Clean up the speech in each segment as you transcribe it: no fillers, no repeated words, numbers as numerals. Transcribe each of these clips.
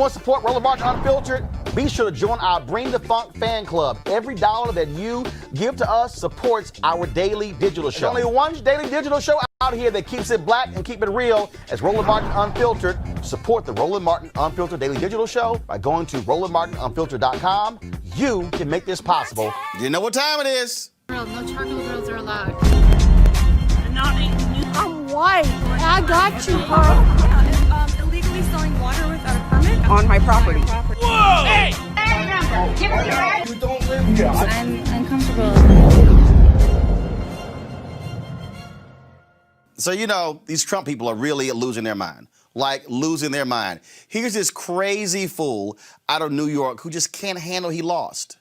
want to support Roland Martin Unfiltered? Be sure to join our Bring the Funk fan club. Every dollar that you give to us supports our daily digital show. There's only one daily digital show out here that keeps it black and keep it real as Roland Martin Unfiltered. Support the Roland Martin Unfiltered daily digital show by going to RolandMartinUnfiltered.com. You can make this possible. You know what time it is. No charcoal grills are allowed. I'm white. I got you, bro. Illegally selling water without a permit On my property. Whoa! Hey! You don't live here. I'm uncomfortable. So, you know, these Trump people are really losing their mind. Like, losing their mind. Here's this crazy fool out of New York who just can't handle he lost.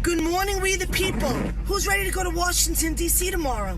Good morning, we the people. Who's ready to go to Washington, D.C. tomorrow?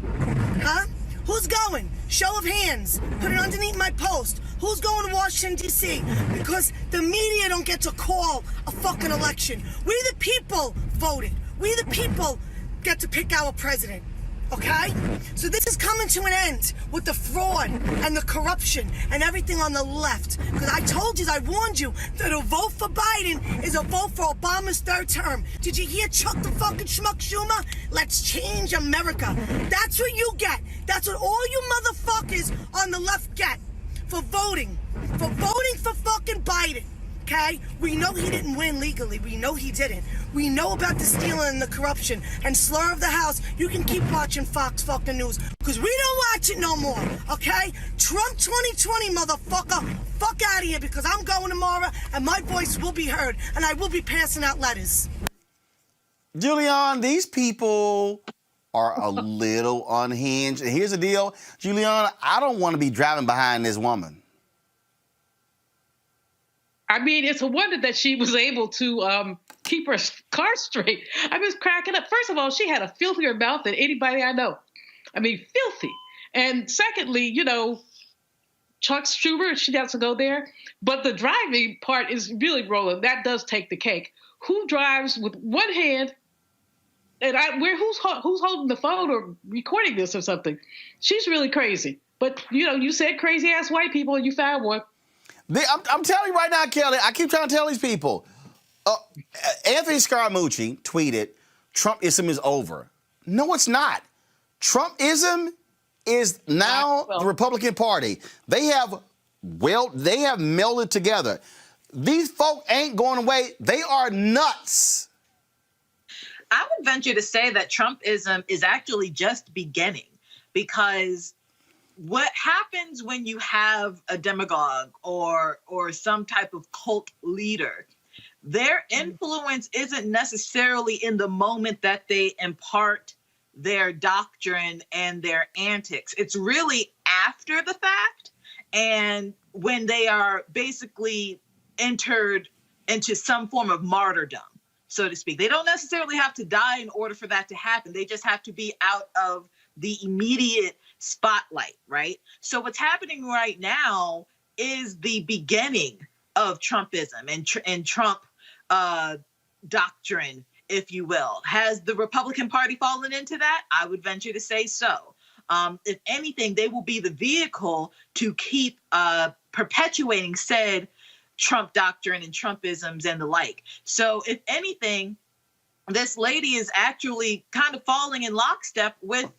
Huh? Who's going? Show of hands. Put it underneath my post. Who's going to Washington, D.C.? Because the media don't get to call a fucking election. We the people voted. We the people get to pick our president. Okay? So this is coming to an end with the fraud and the corruption and everything on the left. Because I told you, I warned you, that a vote for Biden is a vote for Obama's third term. Did you hear Chuck the fucking Schmuck Schumer? Let's change America. That's what you get. That's what all you motherfuckers on the left get for voting. For voting for fucking Biden. Okay? We know he didn't win legally. We know he didn't. We know about the stealing and the corruption and slur of the house. You can keep watching Fox fucking News because we don't watch it no more. Okay? Trump 2020, motherfucker. Fuck out of here because I'm going tomorrow and my voice will be heard and I will be passing out letters. Julian, these people are a little unhinged. And here's the deal, Julian, I don't want to be driving behind this woman. I mean, it's a wonder that she was able to keep her car straight. I was cracking up. First of all, she had a filthier mouth than anybody I know. I mean, filthy. And secondly, you know, Chuck Schumer, she has to go there. But the driving part is really rolling. That does take the cake. Who drives with one hand? And who's holding the phone or recording this or something? She's really crazy. But, you know, you said crazy-ass white people and you found one. I'm telling you right now, Kelly, I keep trying to tell these people. Anthony Scaramucci tweeted, Trumpism is over. No, it's not. Trumpism is now the Republican Party. They have melded together. These folk ain't going away. They are nuts. I would venture to say that Trumpism is actually just beginning because what happens when you have a demagogue or some type of cult leader, their influence isn't necessarily in the moment that they impart their doctrine and their antics. It's really after the fact and when they are basically entered into some form of martyrdom, so to speak. They don't necessarily have to die in order for that to happen. They just have to be out of the immediate spotlight, right? So what's happening right now is the beginning of Trumpism and Trump doctrine, if you will. Has the Republican Party fallen into that? I would venture to say so. If anything, they will be the vehicle to keep perpetuating said Trump doctrine and Trumpisms and the like. So if anything, this lady is actually kind of falling in lockstep with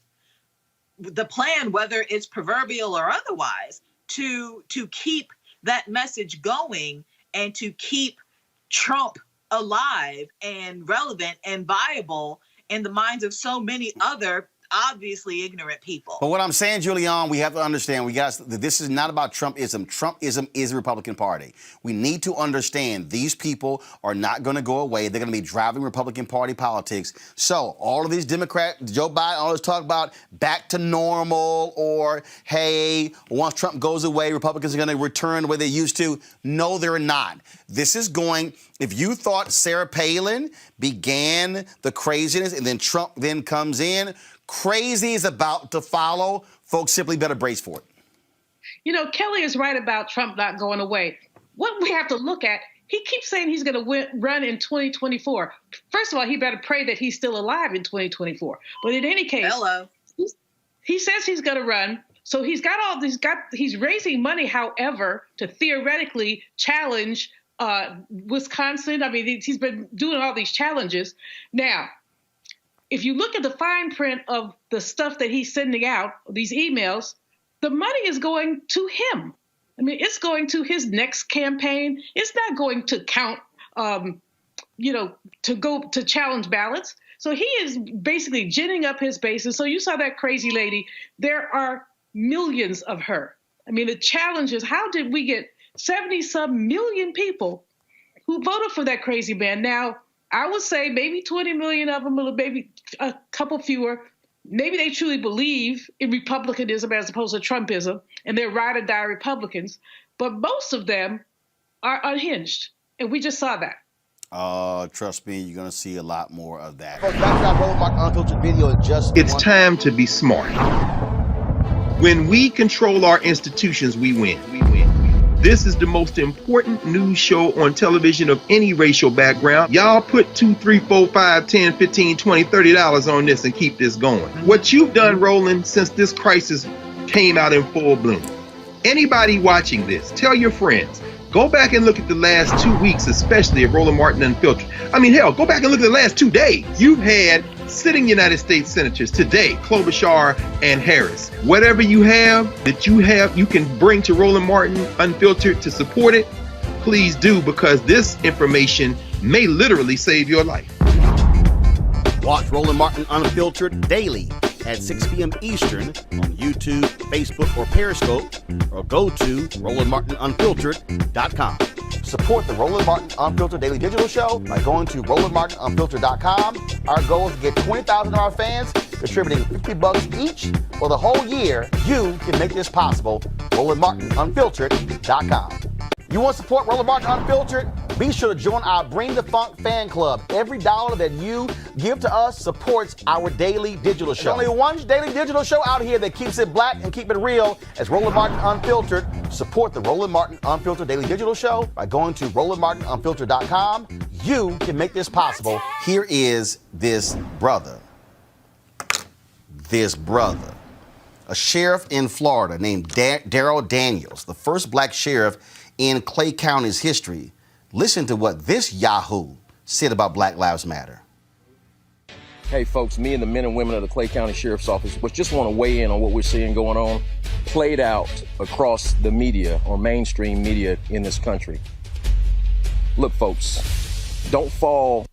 the plan, whether it's proverbial or otherwise, to keep that message going and to keep Trump alive and relevant and viable in the minds of so many other obviously ignorant people. But what I'm saying, Julian, we have to understand, this is not about Trumpism. Trumpism is the Republican Party. We need to understand these people are not going to go away. They're going to be driving Republican Party politics. So all of these Democrats, Joe Biden always talk about back to normal or, hey, once Trump goes away, Republicans are going to return the way they used to. No, they're not. This is going, if you thought Sarah Palin began the craziness and then Trump then comes in, crazy is about to follow. Folks simply better brace for it. You know, Kelly is right about Trump not going away. What we have to look at, he keeps saying he's going to run in 2024. First of all, he better pray that he's still alive in 2024. But in any case, he says he's going to run. So he's raising money, however, to theoretically challenge Wisconsin. I mean, he's been doing all these challenges. Now, if you look at the fine print of the stuff that he's sending out, these emails, the money is going to him. I mean, it's going to his next campaign. It's not going to count, to go to challenge ballots. So he is basically ginning up his base. And so you saw that crazy lady. There are millions of her. I mean, the challenge is, how did we get 70-some million people who voted for that crazy man? Now, I would say maybe 20 million of them, or maybe a couple fewer. Maybe they truly believe in republicanism as opposed to Trumpism, and they're ride or die Republicans. But most of them are unhinged, and we just saw that. Trust me, you're gonna see a lot more of that. Back to that Roland Martin Unfiltered video in just It's time to be smart. When we control our institutions, we win. This is the most important news show on television of any racial background. Y'all put $2, $3, $4, $5, $10, $15, $20, $30 on this and keep this going. What you've done, Roland, since this crisis came out in full bloom. Anybody watching this, tell your friends. Go back and look at the last 2 weeks, especially of Roland Martin Unfiltered. I mean, hell, go back and look at the last 2 days. You've had sitting United States senators today, Klobuchar and Harris. Whatever you have that you can bring to Roland Martin Unfiltered to support it, please do, because this information may literally save your life. Watch Roland Martin Unfiltered daily at 6 p.m. Eastern on YouTube, Facebook, or Periscope, or go to RolandMartinUnfiltered.com. Support the Roland Martin Unfiltered Daily Digital Show by going to RolandMartinUnfiltered.com. Our goal is to get 20,000 of our fans contributing $50 each for the whole year. You can make this possible. RolandMartinUnfiltered.com. You want to support Roland Martin Unfiltered? Be sure to join our Bring the Funk fan club. Every dollar that you give to us supports our daily digital show. There's only one daily digital show out here that keeps it black and keep it real. As Roland Martin Unfiltered. Support the Roland Martin Unfiltered Daily Digital Show by going to RolandMartinUnfiltered.com. You can make this possible. Here is this brother. A sheriff in Florida named Darrell Daniels, the first black sheriff in Clay County's history. Listen to what this yahoo said about Black Lives Matter. Hey folks, me and the men and women of the Clay County Sheriff's Office just want to weigh in on what we're seeing going on, played out across the media or mainstream media in this country. Look folks, don't fall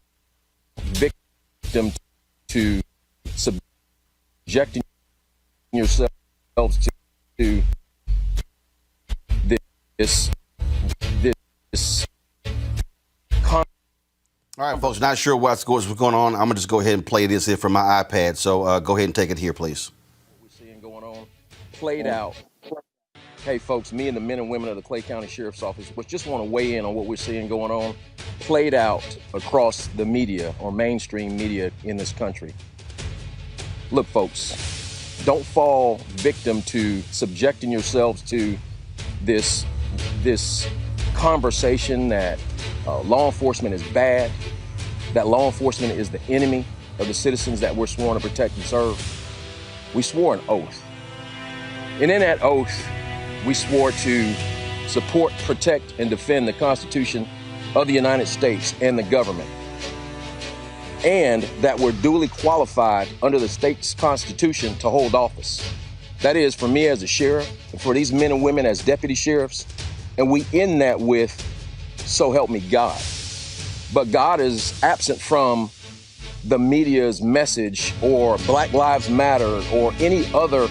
victim to subjecting yourselves to this. All right, folks, not sure what's going on. I'm going to just go ahead and play this here from my iPad. So go ahead and take it here, please. What we're seeing going on, played out. Hey, folks, me and the men and women of the Clay County Sheriff's Office just want to weigh in on what we're seeing going on, played out across the media or mainstream media in this country. Look, folks, don't fall victim to subjecting yourselves to this conversation that law enforcement is bad, that law enforcement is the enemy of the citizens that we're sworn to protect and serve. We swore an oath. And in that oath, we swore to support, protect, and defend the Constitution of the United States and the government. And that we're duly qualified under the state's Constitution to hold office. That is, for me as a sheriff, and for these men and women as deputy sheriffs, and we end that with, so help me God. But God is absent from the media's message or Black Lives Matter or any other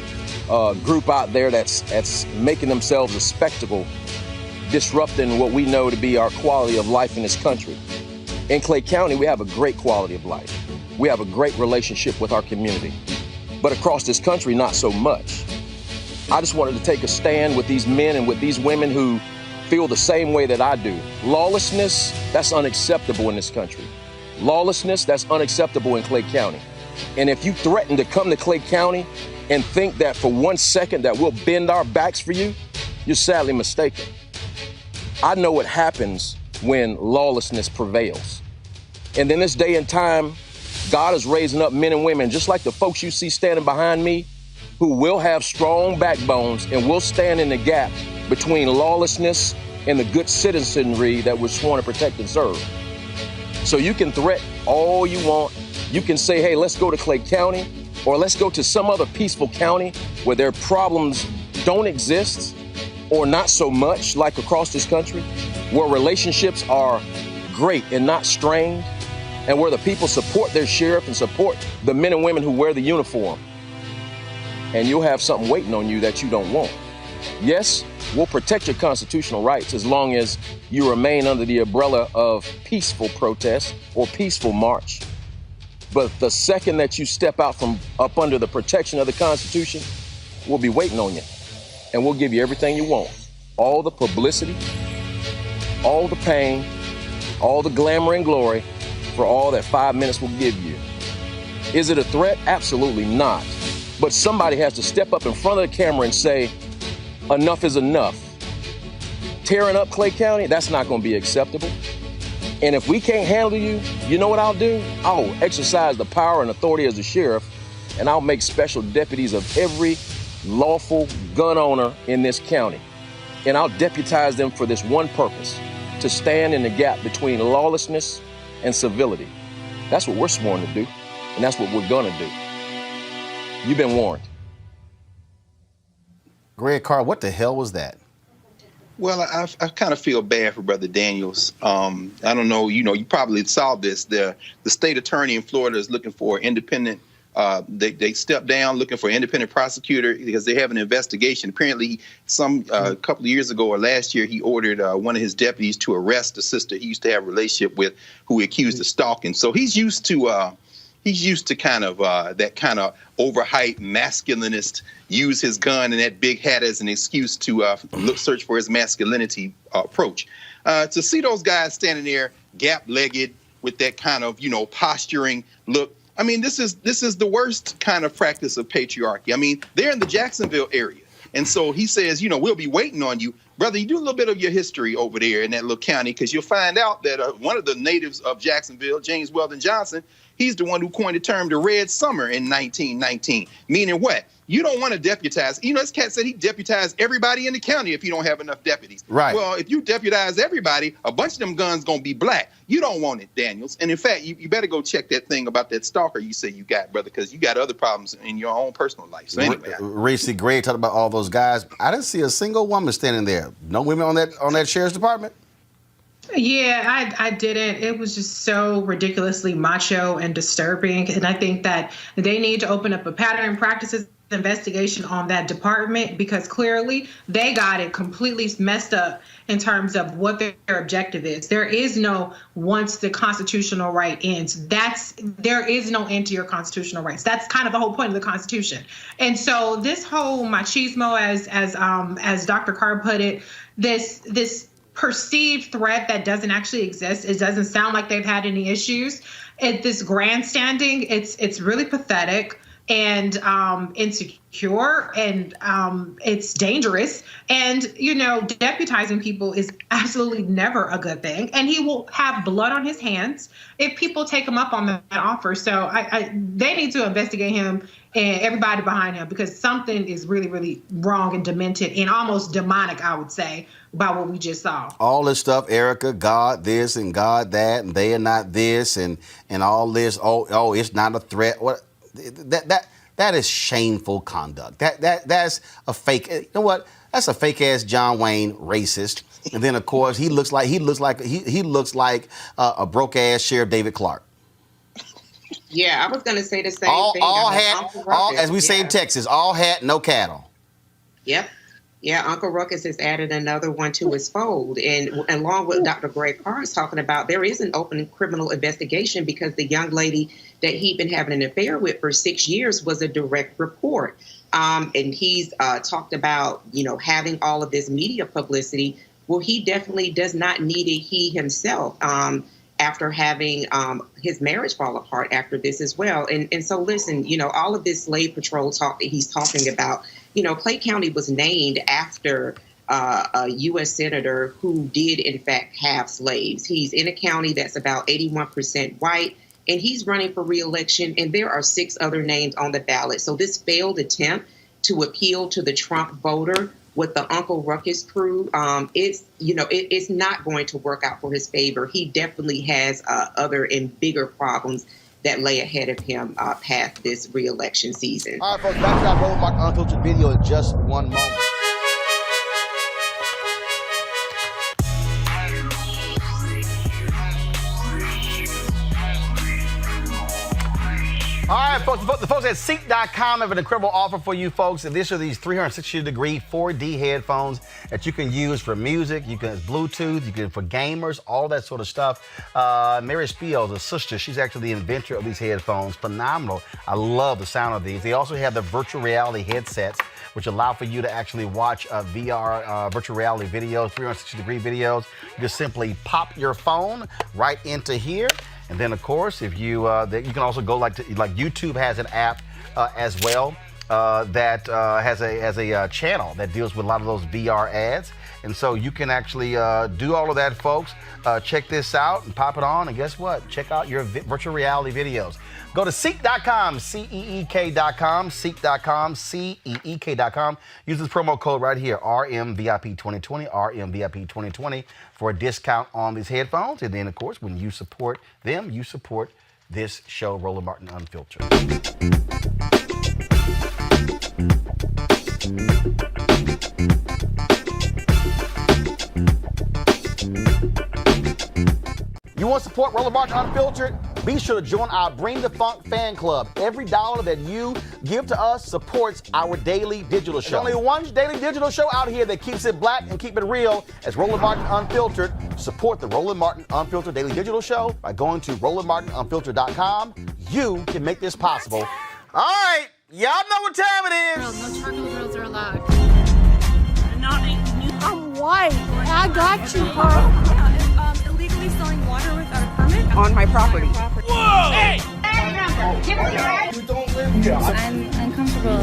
group out there that's making themselves a spectacle, disrupting what we know to be our quality of life in this country. In Clay County, we have a great quality of life. We have a great relationship with our community. But across this country, not so much. I just wanted to take a stand with these men and with these women who feel the same way that I do. Lawlessness, that's unacceptable in this country. Lawlessness, that's unacceptable in Clay County. And if you threaten to come to Clay County and think that for 1 second that we'll bend our backs for you, you're sadly mistaken. I know what happens when lawlessness prevails. And in this day and time, God is raising up men and women, just like the folks you see standing behind me, who will have strong backbones and will stand in the gap between lawlessness and the good citizenry that we're sworn to protect and serve. So you can threat all you want. You can say, hey, let's go to Clay County, or let's go to some other peaceful county where their problems don't exist, or not so much like across this country, where relationships are great and not strained, and where the people support their sheriff and support the men and women who wear the uniform. And you'll have something waiting on you that you don't want. Yes, we'll protect your constitutional rights as long as you remain under the umbrella of peaceful protest or peaceful march. But the second that you step out from up under the protection of the Constitution, we'll be waiting on you. And we'll give you everything you want. All the publicity, all the pain, all the glamour and glory for all that 5 minutes will give you. Is it a threat? Absolutely not. But somebody has to step up in front of the camera and say, enough is enough. Tearing up Clay County, that's not going to be acceptable. And if we can't handle you, you know what I'll do? I'll exercise the power and authority as the sheriff, and I'll make special deputies of every lawful gun owner in this county. And I'll deputize them for this one purpose, to stand in the gap between lawlessness and civility. That's what we're sworn to do, and that's what we're gonna do. You've been warned. Greg Carr, what the hell was that? Well, I kind of feel bad for Brother Daniels. I don't know, you probably saw this. The state attorney in Florida is looking for independent. They stepped down looking for an independent prosecutor because they have an investigation. Apparently, a couple of years ago or last year, he ordered one of his deputies to arrest a sister he used to have a relationship with, who he accused of stalking. So he's used to kind of that kind of overhyped masculinist, use his gun and that big hat as an excuse to search for his masculinity approach. To see those guys standing there gap-legged with that kind of posturing look. I mean, this is the worst kind of practice of patriarchy. I mean, they're in the Jacksonville area. And so he says, we'll be waiting on you. Brother, you do a little bit of your history over there in that little county, because you'll find out that one of the natives of Jacksonville, James Weldon Johnson, he's the one who coined the term the Red Summer in 1919. Meaning what? You don't want to deputize. This cat said he deputized everybody in the county if you don't have enough deputies. Right. Well, if you deputize everybody, a bunch of them guns going to be black. You don't want it, Daniels. And in fact, you better go check that thing about that stalker you say you got, brother, because you got other problems in your own personal life. So anyway. Reese Gray talked about all those guys. I didn't see a single woman standing there. No women on that sheriff's department? Yeah, I didn't. It was just so ridiculously macho and disturbing. And I think that they need to open up a pattern and practices investigation on that department, because clearly they got it completely messed up in terms of what their objective is. There is no once the constitutional right ends. There is no end to your constitutional rights. That's kind of the whole point of the Constitution. And so this whole machismo, as Dr. Carr put it, this perceived threat that doesn't actually exist. It doesn't sound like they've had any issues. This grandstanding, it's really pathetic and insecure, and it's dangerous. And, deputizing people is absolutely never a good thing. And he will have blood on his hands if people take him up on that offer. So they need to investigate him and everybody behind him, because something is really, really wrong and demented and almost demonic, I would say, about what we just saw. All this stuff, Erica, God this and God that, and they are not this, and all this. Oh, it's not a threat. What? That is shameful conduct. That's a fake. You know what? That's a fake ass John Wayne racist. And then of course he looks like a broke ass Sheriff David Clark. Yeah, I was going to say the same thing. All hat, as we say in Texas, all hat, no cattle. Yep. Yeah, Uncle Ruckus has added another one to his fold. And along with Dr. Greg Carr is talking about, there is an open criminal investigation because the young lady that he'd been having an affair with for 6 years was a direct report. And he's talked about, having all of this media publicity. Well, he definitely does not need it, he himself, after having his marriage fall apart after this as well. And so, listen, all of this slave patrol talk that he's talking about, Clay County was named after a U.S. senator who did, in fact, have slaves. He's in a county that's about 81% white, and he's running for re-election, and there are 6 other names on the ballot. So this failed attempt to appeal to the Trump voter with the Uncle Ruckus crew, it's not going to work out for his favor. He definitely has other and bigger problems that lay ahead of him past this re-election season. All right, folks, back to our Roland Martin Unfiltered video in just one moment. All right, folks, the folks at Seek.com have an incredible offer for you folks. And these are these 360-degree 4D headphones that you can use for music, you can Bluetooth, you can for gamers, all that sort of stuff. Mary Spiel, the sister, she's actually the inventor of these headphones. Phenomenal. I love the sound of these. They also have the virtual reality headsets, which allow for you to actually watch VR virtual reality videos, 360-degree videos. You just simply pop your phone right into here. And then, of course, if you you can also go like YouTube has an app as well that has a channel that deals with a lot of those VR ads. And so you can actually do all of that, folks. Check this out and pop it on. And guess what? Check out your virtual reality videos. Go to Seek.com, Seek.com, Seek.com, Seek.com. Use this promo code right here, RMVIP2020, RMVIP2020 for a discount on these headphones. And then, of course, when you support them, you support this show, Roland Martin Unfiltered. You want to support Roland Martin Unfiltered? Be sure to join our Bring the Funk fan club. Every dollar that you give to us supports our daily digital show. There's only one daily digital show out here that keeps it black and keep it real as Roland Martin Unfiltered. Support the Roland Martin Unfiltered daily digital show by going to RolandMartinUnfiltered.com. You can make this possible. All right, y'all know what time it is. No charcoal grills are allowed. I'm white. I got you, huh? Illegally selling water without a permit on my property. Whoa! Hey! Give us your ID. You don't live here. I'm uncomfortable.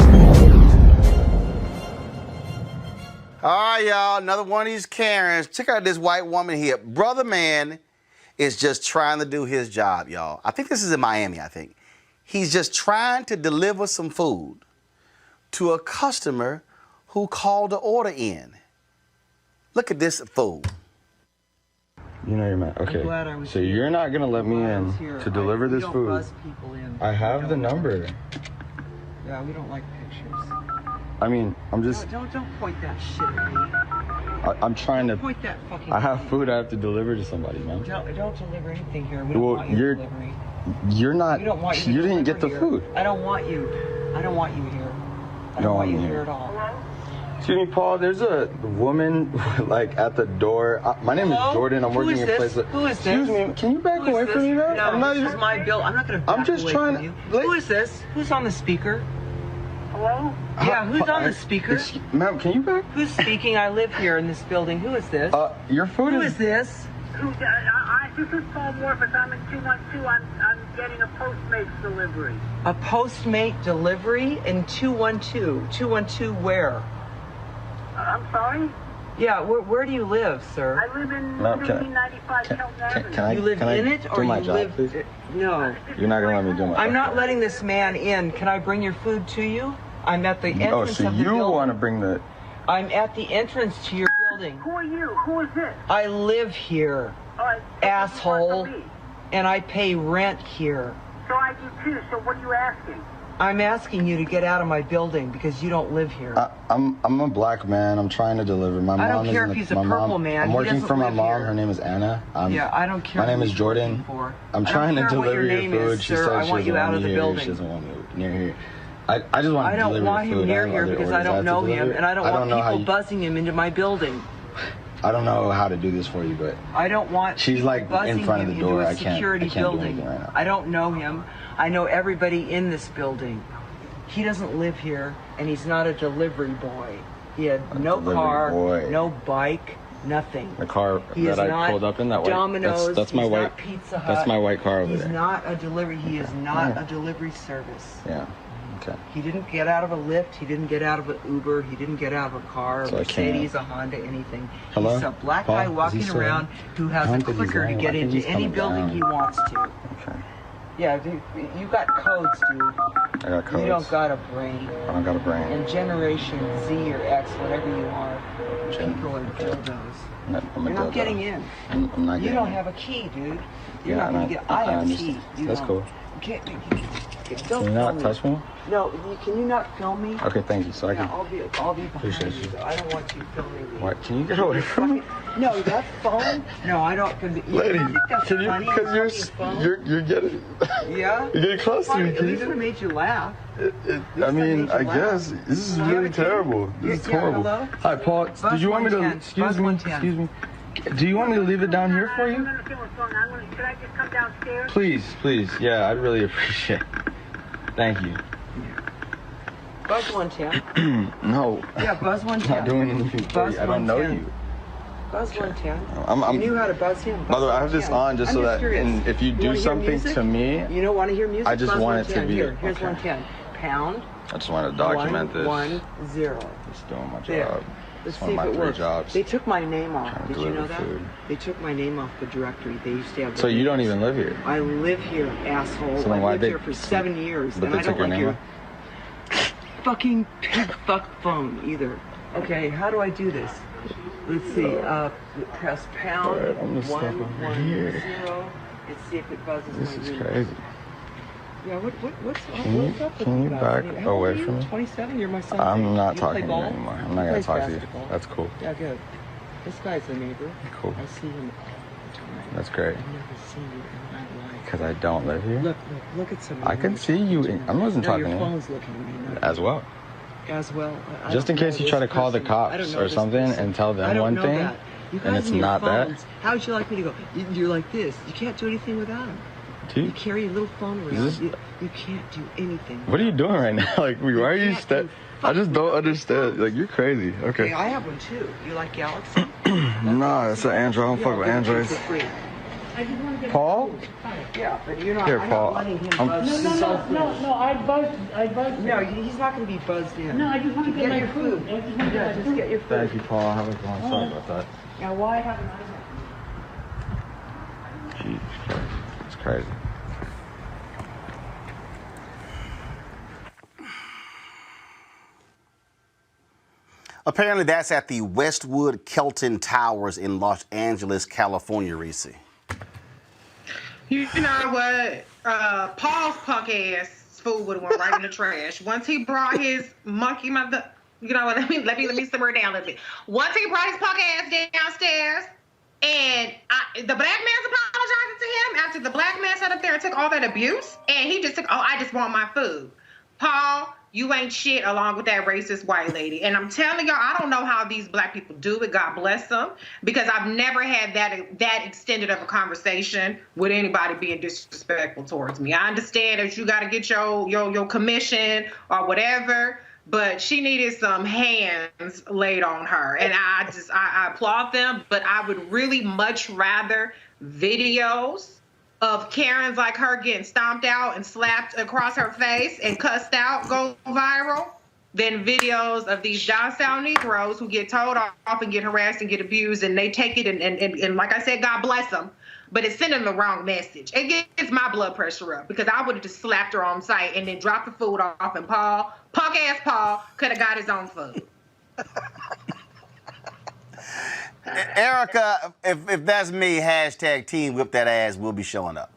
All right, y'all, another one of these Karens. Check out this white woman here. Brother man is just trying to do his job, y'all. I think this is in Miami, I think. He's just trying to deliver some food to a customer who called the order in. Look at this food. You know you're mad. Okay. So you're not gonna let me in to deliver this food. Buzz people in. I have the number. Yeah, we don't like pictures. I mean, I'm just. Don't point that shit at me. I'm trying to. Point that fucking. I have food I have to deliver to somebody, man. Don't deliver anything here. We don't want you delivery. You're not. We don't want you. You didn't get the food. I don't want you. I don't want you here. I don't want you here at all. Excuse me, Paul. There's a woman like at the door. My name is Jordan. I'm working in a place. Who is this? Excuse me. Can you back away from me, man? No, I'm not this is my bill. I'm not gonna. I'm just trying to. Who is this? Who's on the speaker? Hello? Yeah, who's on the speaker? Ma'am, can you back? Who's speaking? I live here in this building. Who is this? Your food Who is this? This is Paul Morphus. I'm in 212. I'm getting a Postmates delivery. A Postmate delivery in 212. 212 where? I'm sorry? Yeah, where do you live, sir? I live in 1595 Kelton Avenue. You live in it, or you live? No. You're not gonna let me do my. I'm not letting this man in. Can I bring your food to you? I'm at the entrance of the building. Oh, so you want to bring the? I'm at the entrance to your building. Who are you? Who is this? I live here, asshole, and I pay rent here. So I do too. So what are you asking? I'm asking you to get out of my building because you don't live here. I'm a black man. I'm trying to deliver. My mom. I don't care if he's a purple man. I'm working for my mom. Here. Her name is Anna. Yeah, I don't care. My name is Jordan. I'm trying to deliver your food. She said I want you out of the building. She doesn't want me near here. I just want to deliver food. I don't want him near here because I don't know him, and I don't want people buzzing him into my building. I don't know how to do this for you, but I don't want. She's like in front of the door. I can't do anything right now. I don't know him. I know everybody in this building. He doesn't live here, and he's not a delivery boy. He had no car, no bike, nothing. The car that I pulled up in, that Domino's, that's my white Pizza Hut. That's my white car over there. He's not a delivery. He is not a delivery service. Yeah. Okay. He didn't get out of a Lyft. He didn't get out of an Uber. He didn't get out of a car, a Mercedes, a Honda, anything. Hello? He's a black guy walking around who has a clicker to get into any building he wants to. Okay. Yeah, dude, you got codes, dude. I got codes. You don't got a brain. I don't got a brain. And Generation Z or X, whatever you are, people are dildos. You're not getting in. I'm not getting in. You don't have a key, dude. You're not going to get. I have a key. That's cool. Can you not touch me? No, can you not film me? Okay, thank you. So I can. I'll be behind you. So I don't want you filming me. What? Can you get away from me? No, that phone. No, I don't. Lady, can you? Because you're getting. Yeah. You're getting close to me. At least it made you laugh. I mean, I guess this is really terrible. This is horrible. Hello? Hi, Paul. Did you want me to? Excuse me. Excuse me. Do you want me to leave it down here for you? Should I just come downstairs? Please, please. Yeah, I'd really appreciate it. Thank you. Buzz 110. No. Yeah, Buzz 110. I'm not doing anything for you. I don't know you. Buzz 110. I'm, You knew how to buzz him. By the way, I have this on just so that and if you do something to me, you don't want to hear music. I just want it to be. Here's 110. Pound. I just want to document this. 110. Just doing my There. job. Let's It's one see of my if it 3 works. jobs. They took my name off. Trying to Did you know deliver that? food. They took my name off the directory. They used to have. So you don't even live here. I live here, asshole. So then I why lived they- here for 7 years. But and they I took don't your like name your fucking pig fuck phone either. Okay, how do I do this? Let's see. Press pound. Alright, I'm gonna step over 110 here. and see if it buzzes This my is ring. crazy. Yeah, what's up Can with you you guys? back I mean, how old away are you? from me? 27? You're my son. I'm not You talking play to you ball? anymore. I'm He not gonna plays talk to you. basketball. That's cool. Yeah, good. This guy's a neighbor. Cool. I see him all the time. That's great. I've never seen you in my life. Because I don't live here. Look at somebody. I can see you. I wasn't talking to Your you. phone's looking at me. not As well. As well. I Just in don't case know you try to this call the person. I don't cops know or this something person. and tell I them don't one know thing, that. You and guys it's and your not that. phones, how would you like me to go? You're like this. You can't do anything without them. You Dude, carry a little phone around. Is this- You can't do anything. what are you doing right now? Like, why are you I just don't understand. Like, you're crazy. Okay. Hey, I have one too. You like Galaxy? Nah, it's an Android. I don't fuck with Androids. Paul? Yeah, but you're not. Here, I'm Paul. not letting him I'm- buzz. No, I buzzed. No, he's not going to be buzzed in. No, I just want to get my food. I just want to Yeah, just get your food. Thank you, Paul. Have a good one. Sorry about that. Now, why haven't I? Jesus Christ. It's crazy. Apparently, that's at the Westwood Kelton Towers in Los Angeles, California, Reese. You know what? Paul's punk ass food would have went right in the trash. Once he brought his monkey mother, you know what? Let me simmer it down a little bit. Once he brought his punk ass downstairs, and the black man's apologizing to him after the black man sat up there and took all that abuse, and he just took, I just want my food. Paul, you ain't shit along with that racist white lady. And I'm telling y'all, I don't know how these black people do it. God bless them. Because I've never had that extended of a conversation with anybody being disrespectful towards me. I understand that you got to get your commission or whatever, but she needed some hands laid on her. And I applaud them, but I would really much rather videos of Karens like her getting stomped out and slapped across her face and cussed out go viral than videos of these docile Negroes who get told off and get harassed and get abused, and they take it and like I said, God bless them, but it's sending the wrong message. It gets my blood pressure up because I would have just slapped her on sight and then dropped the food off, and Paul, punk ass Paul, could have got his own food. Erica, if that's me, hashtag team whip that ass, we'll be showing up.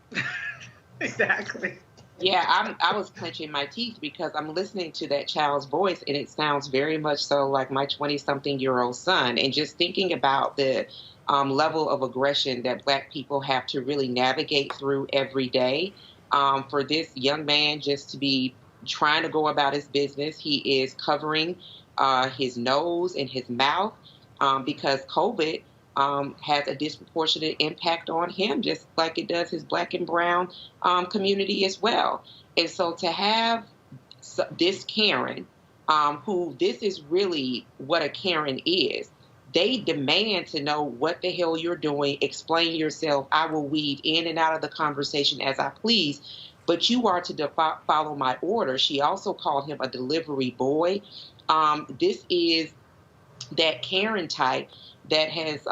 Exactly. Yeah, I was clenching my teeth because I'm listening to that child's voice, and it sounds very much so like my 20-something-year-old son. And just thinking about the level of aggression that Black people have to really navigate through every day. For this young man just to be trying to go about his business, he is covering his nose and his mouth because COVID has a disproportionate impact on him, just like it does his Black and brown community as well. And so to have this Karen, who this is really what a Karen is, they demand to know what the hell you're doing, explain yourself. I will weave in and out of the conversation as I please, but you are to follow my order. She also called him a delivery boy. This is that Karen type that has,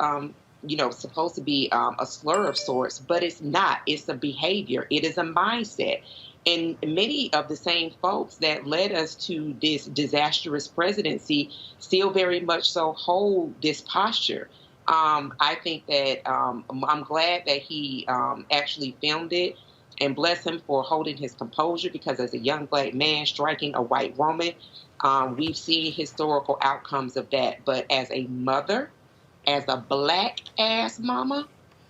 supposed to be a slur of sorts, but it's not. It's a behavior. It is a mindset. And many of the same folks that led us to this disastrous presidency still very much so hold this posture. I think that I'm glad that he actually filmed it, and bless him for holding his composure, because as a young black man striking a white woman, we've seen historical outcomes of that. But as a mother, as a black ass mama,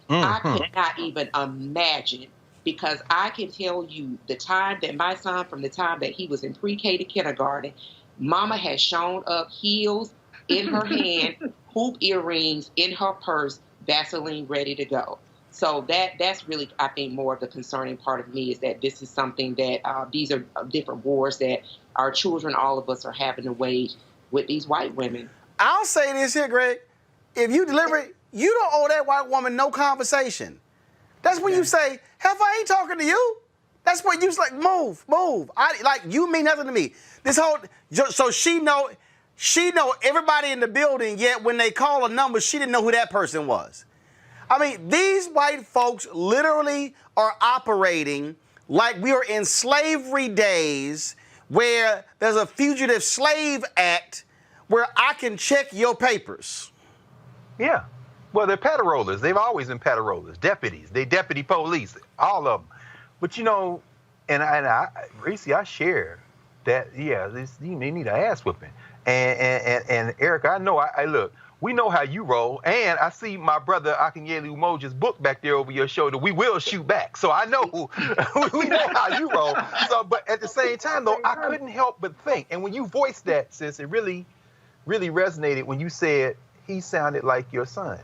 I could not even imagine, because I can tell you the time that my son, from the time that he was in pre-K to kindergarten, mama has shown up, heels in her hand, hoop earrings in her purse, Vaseline ready to go. So that's really, I think, more of the concerning part of me, is that this is something that these are different wars that our children, all of us, are having to wage with these white women. I'll say this here, Greg. If you deliver it, you don't owe that white woman no conversation. That's when you say, "Hell, I ain't talking to you." That's when you like, move. You mean nothing to me. This whole, so she know everybody in the building, yet when they call a number, she didn't know who that person was. I mean, these white folks literally are operating like we are in slavery days, where there's a Fugitive Slave Act where I can check your papers. Yeah. Well, they're patrollers. They've always been patrollers, deputies. They deputy police, all of them. But, you know, and Reese, I share that, yeah, they need an ass whipping. And Erica, I know, look, we know how you roll. And I see my brother Akinyele Umoja's book back there over your shoulder. We will shoot back. So I know, we know how you roll. So, but at the same time, though, I couldn't help but think. And when you voiced that, sis, it really, really resonated when you said he sounded like your son.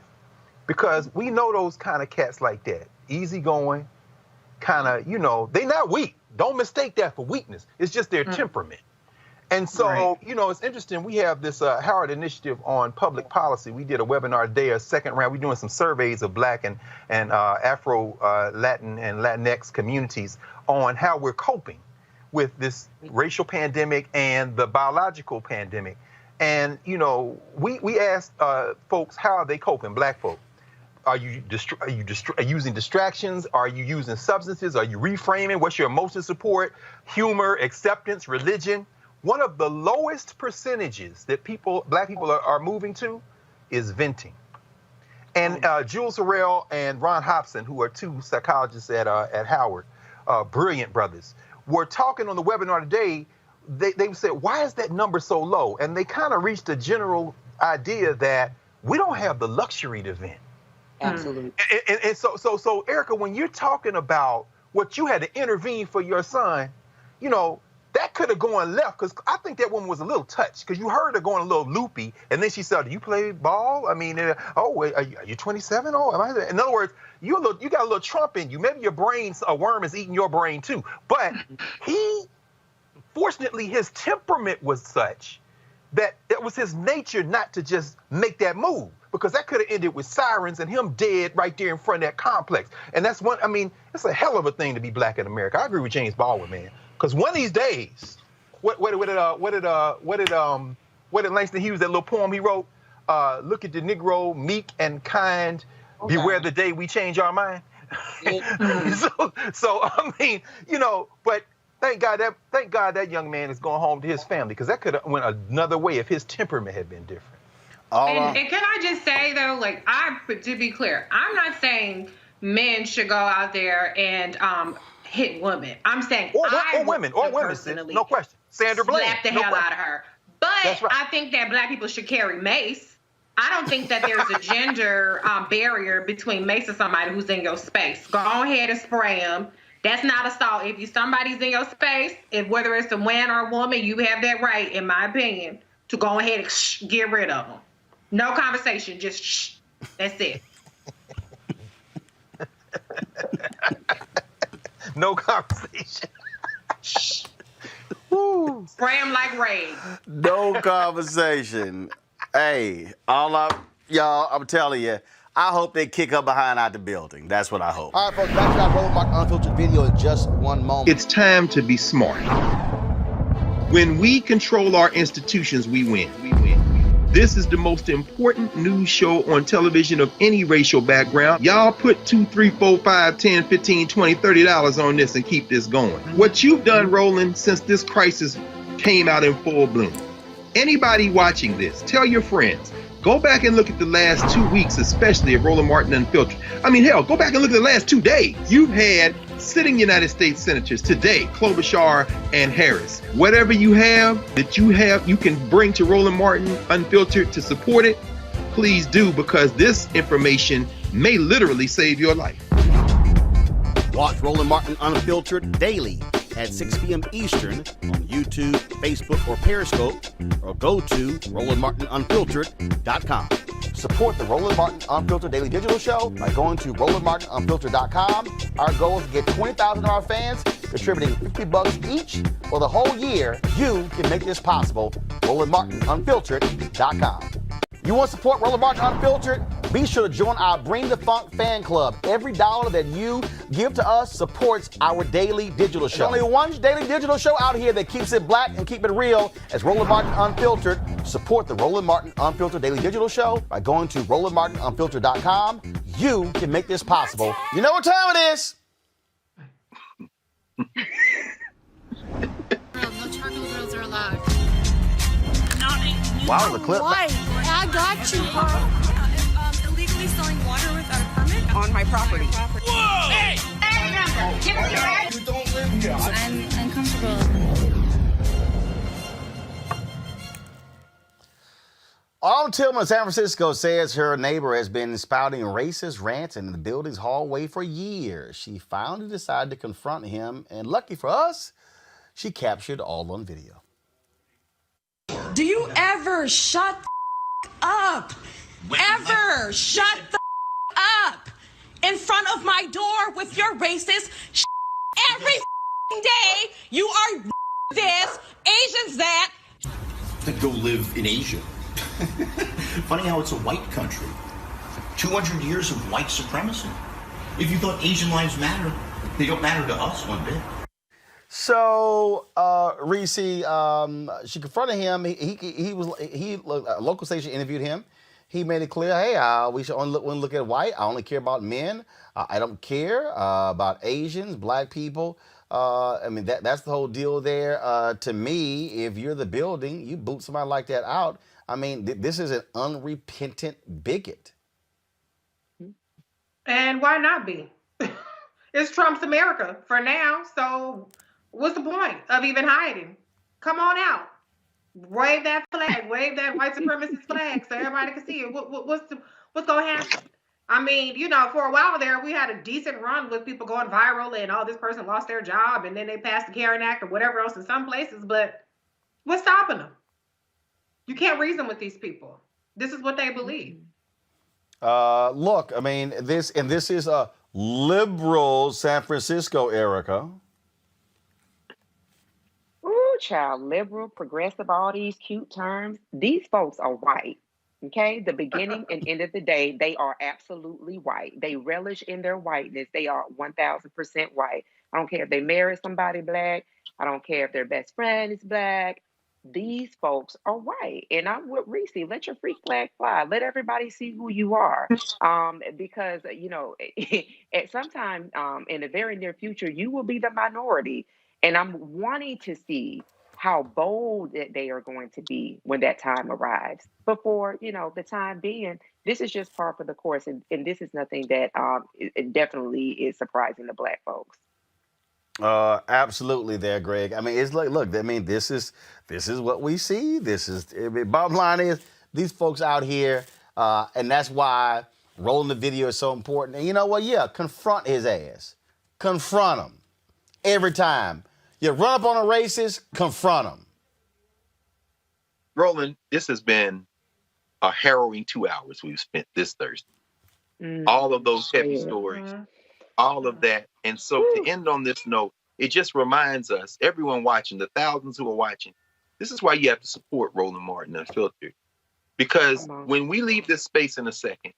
Because we know those kind of cats like that, easygoing, kind of, you know, they not weak. Don't mistake that for weakness. It's just their temperament. And so, you know, it's interesting. We have this Howard Initiative on public policy. We did a webinar today, a second round. We're doing some surveys of Black and Afro Latin and Latinx communities on how we're coping with this racial pandemic and the biological pandemic. And, you know, we asked folks, how are they coping, Black folk? Are you using distractions? Are you using substances? Are you reframing? What's your emotional support, humor, acceptance, religion? One of the lowest percentages that Black people are moving to is venting. And Jules Harrell and Ron Hobson, who are two psychologists at Howard, brilliant brothers, were talking on the webinar today. They said, why is that number so low? And they kind of reached a general idea that we don't have the luxury to vent. Absolutely. And so Erica, when you're talking about what you had to intervene for your son, you know, that could have gone left, because I think that woman was a little touched, because you heard her going a little loopy, and then she said, "Do you play ball? I mean, are you 27? Oh, am I?" In other words, you got a little Trump in you. Maybe your brain's a worm is eating your brain too. But fortunately, his temperament was such that it was his nature not to just make that move, because that could have ended with sirens and him dead right there in front of that complex. And that's one. I mean, it's a hell of a thing to be Black in America. I agree with James Baldwin, man. Because one of these days, what did Langston Hughes, that little poem he wrote? Look at the Negro, meek and kind. Okay. Beware the day we change our mind. so I mean, you know, but thank God that young man is going home to his family, because that could have went another way if his temperament had been different. And can I just say though, like, to be clear, I'm not saying men should go out there and hit women. I'm saying or women, personally, no question. Sandra Bland, slap the hell out of her. But right. I think that Black people should carry mace. I don't think that there's a gender barrier between mace and somebody who's in your space. Go ahead and spray them. That's not assault. If somebody's in your space, whether it's a man or a woman, you have that right, in my opinion, to go ahead and get rid of them. No conversation, just shh. That's it. No conversation. Spray them like raid. No conversation. Hey, y'all, I'm telling you, I hope they kick her behind out the building. That's what I hope. All right, folks, back to our Roadblock Unfiltered video in just one moment. It's time to be smart. When we control our institutions, we win. This is the most important news show on television of any racial background. Y'all put $2, $3, $4, $5, $10, $15, $20, $30 on this and keep this going. What you've done, Roland, since this crisis came out in full bloom. Anybody watching this, tell your friends. Go back and look at the last 2 weeks, especially of Roland Martin Unfiltered. I mean, hell, go back and look at the last 2 days. You've had sitting United States senators today, Klobuchar and Harris. Whatever you have that you can bring to Roland Martin Unfiltered to support it, please do, because this information may literally save your life. Watch Roland Martin Unfiltered daily at 6 p.m. Eastern on YouTube, Facebook, or Periscope, or go to RolandMartinUnfiltered.com. Support the Roland Martin Unfiltered Daily Digital Show by going to RolandMartinUnfiltered.com. Our goal is to get 20,000 of our fans contributing $50 each for the whole year. You can make this possible. RolandMartinUnfiltered.com. You want to support Roland Martin Unfiltered? Be sure to join our Bring the Funk fan club. Every dollar that you give to us supports our daily digital show. There's only one daily digital show out here that keeps it black and keep it real as Roland Martin Unfiltered. Support the Roland Martin Unfiltered Daily Digital Show by going to RolandMartinUnfiltered.com. You can make this possible. You know what time it is. No charcoal grills are allowed. Wow, the clip. Why? I got you, Carl. Illegally selling water without a permit On my property. Whoa! Hey! You don't live here. I'm uncomfortable. Autumn Tillman of San Francisco says her neighbor has been spouting racist rants in the building's hallway for years. She finally decided to confront him, and lucky for us, she captured all on video. Do you ever shut the up? Ever shut the up in front of my door with your racist every day? You are this, Asians that. To go live in Asia. Funny how it's a white country. 200 years of white supremacy. If you thought Asian lives matter, they don't matter to us one bit. So, Reese, she confronted him. A local station interviewed him. He made it clear, hey, we should only look at white. I only care about men. I don't care about Asians, black people. I mean, that's the whole deal there. To me, if you're the building, you boot somebody like that out. I mean, this is an unrepentant bigot. And why not be? It's Trump's America for now, so what's the point of even hiding? Come on out. Wave that flag. Wave that white supremacist flag so everybody can see it. What's going to happen? I mean, you know, for a while there, we had a decent run with people going viral and, oh, this person lost their job and then they passed the Karen Act or whatever else in some places. But what's stopping them? You can't reason with these people. This is what they believe. Look, I mean, this is a liberal San Francisco, Erica. Ooh, child, liberal, progressive, all these cute terms. These folks are white. Okay, the beginning and end of the day, they are absolutely white. They relish in their whiteness. They are 1,000% white. I don't care if they marry somebody black. I don't care if their best friend is black. These folks are white. And I'm with Reese. Let your freak flag fly. Let everybody see who you are. Because, you know, at some time in the very near future, you will be the minority. And I'm wanting to see how bold that they are going to be when that time arrives. Before, you know, the time being, this is just par for the course. And this is nothing that it definitely is surprising to black folks. Absolutely there, Greg. I mean, it's like, look, I mean, this is what we see. Bottom line is these folks out here, and that's why rolling the video is so important. And you know what? Yeah, confront his ass. Confront him. Every time. You run up on a racist, confront him. Roland, this has been a harrowing 2 hours we've spent this Thursday. All of those heavy stories, all of that. And so to end on this note, it just reminds us, everyone watching, the thousands who are watching, this is why you have to support Roland Martin Unfiltered. Because when we leave this space in a second,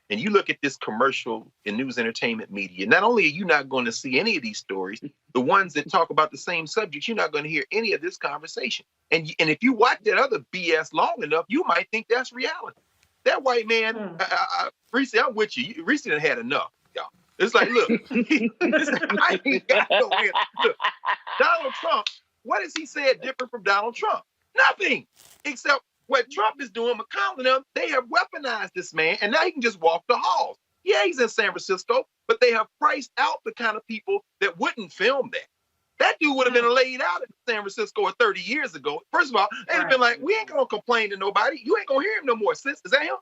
and you look at this commercial and news entertainment media, not only are you not going to see any of these stories, the ones that talk about the same subjects, you're not going to hear any of this conversation. And if you watch that other BS long enough, you might think that's reality. That white man, Reese, I'm with you. Reese done had enough, y'all. It's like, look, I ain't got no way. Look, Donald Trump, what has he said different from Donald Trump? Nothing, except what Trump is doing. McConnell and them, they have weaponized this man, and now he can just walk the halls. Yeah, he's in San Francisco, but they have priced out the kind of people that wouldn't film that. That dude would have been laid out in San Francisco 30 years ago. First of all, they'd have been like, we ain't going to complain to nobody. You ain't going to hear him no more. Sis, is that him?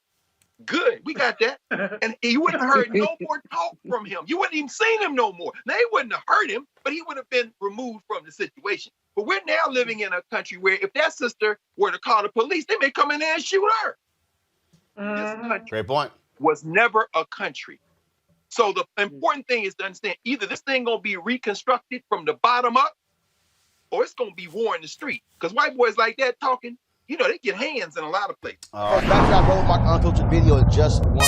Good. We got that. And you wouldn't have heard no more talk from him. You wouldn't even seen him no more. They wouldn't have heard him, but he would have been removed from the situation. But we're now living in a country where if that sister were to call the police, they may come in there and shoot her. This country Great point. was never a country. So the important thing is to understand either this thing gonna be reconstructed from the bottom up, or it's gonna be war in the street. Because white boys like that talking, you know, they get hands in a lot of places. Back to that Roland Martin Unfiltered video in just one.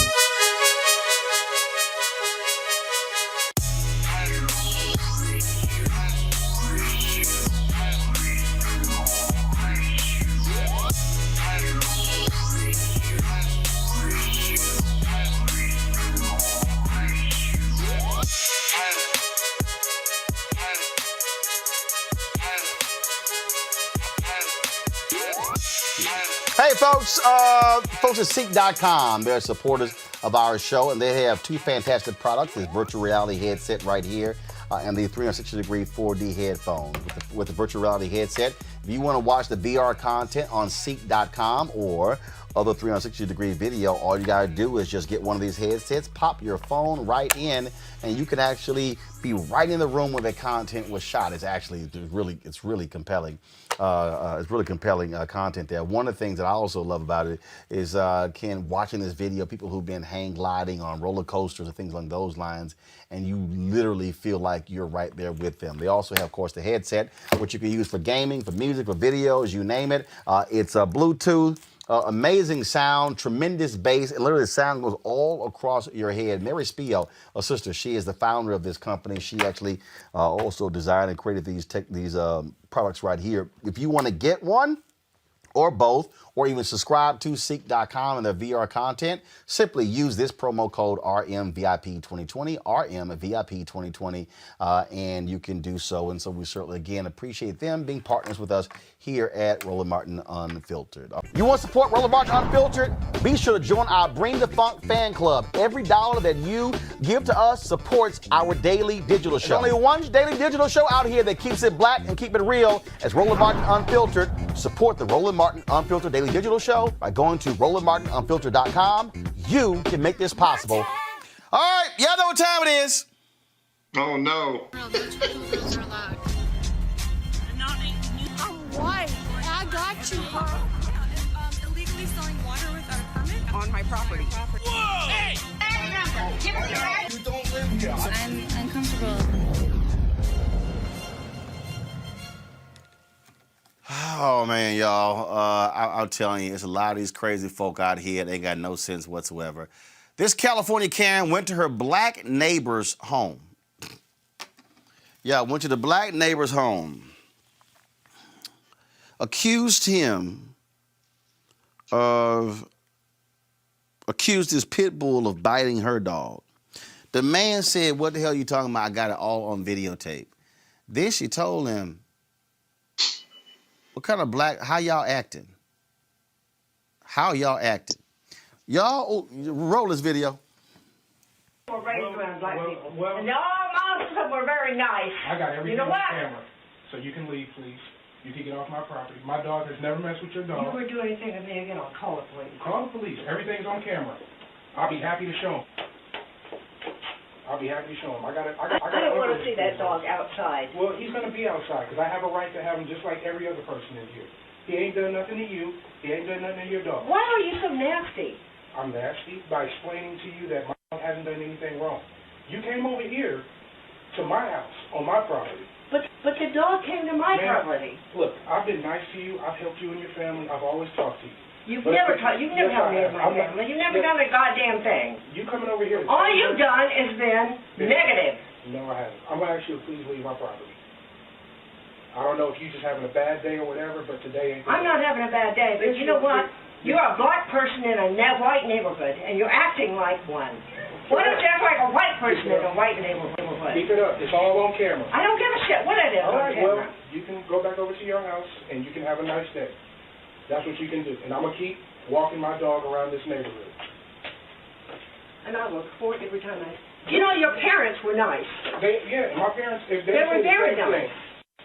Hey, folks at Seek.com, they're supporters of our show, and they have two fantastic products, this virtual reality headset right here and the 360-degree 4D headphones. With the virtual reality headset, if you want to watch the VR content on Seek.com or other 360-degree video, all you got to do is just get one of these headsets, pop your phone right in, and you can actually be right in the room where the content was shot. It's really compelling. It's really compelling content there. One of the things that I also love about it is, Ken, watching this video, people who've been hang gliding on roller coasters and things along those lines, and you literally feel like you're right there with them. They also have, of course, the headset, which you can use for gaming, for music, for videos, you name it. It's Bluetooth. Amazing sound, tremendous bass, and literally the sound goes all across your head. Mary Spio, a sister, she is the founder of this company. She actually also designed and created these products right here. If you want to get one or both, or even subscribe to Seek.com and their VR content, simply use this promo code RMVIP2020, RMVIP2020, and you can do so. And so we certainly, again, appreciate them being partners with us here at Roland Martin Unfiltered. You want to support Roland Martin Unfiltered? Be sure to join our Bring the Funk fan club. Every dollar that you give to us supports our daily digital show. There's only one daily digital show out here that keeps it black and keep it real as Roland Martin Unfiltered. Support the Roland Martin Unfiltered daily digital show by going to RolandMartinUnfiltered.com. You can make this possible. All right, y'all know what time it is. Oh no. I'm white. I got you, huh? Illegally selling water without a permit on my property. Whoa! Hey! Give us your right. You don't live here. I'm uncomfortable. Oh, man, y'all. I'm telling you, it's a lot of these crazy folk out here. They got no sense whatsoever. This California Karen went to her black neighbor's home. Yeah, went to the black neighbor's home. Accused his pit bull of biting her dog. The man said, what the hell are you talking about? I got it all on videotape. Then she told him, what kind of how y'all acting? How y'all acting? Y'all, roll this video. We're raised around black people. And all my officers were very nice. I got everything on camera. So you can leave, please. You can get off my property. My dog has never messed with your dog. You would do anything with me again, I'll call the police. Call the police. Everything's on camera. I'll be happy to show him. I don't want to see that dog outside. Well, he's going to be outside because I have a right to have him just like every other person in here. He ain't done nothing to you. He ain't done nothing to your dog. Why are you so nasty? I'm nasty by explaining to you that my dog hasn't done anything wrong. You came over here to my house on my property. But the dog came to my property. Look, I've been nice to you. I've helped you and your family. I've always talked to you. You've never helped me with my family. You've never done a goddamn thing. You coming over here? All you've done is been negative. No, I haven't. I'm going to ask you to please leave my property. I don't know if you're just having a bad day or whatever, but today ain't. I'm not having a bad day, but you know what? You're a black person in a white neighborhood, and you're acting like one. Why don't you act like a white person in a white neighborhood? Keep it up. It's all on camera. I don't give a shit what it is All on right, camera. well, you can go back over to your house, and you can have a nice day. That's what you can do. And I'm going to keep walking my dog around this neighborhood. And I look forward every time I... You know, your parents were nice. Yeah, my parents, if They were very nice.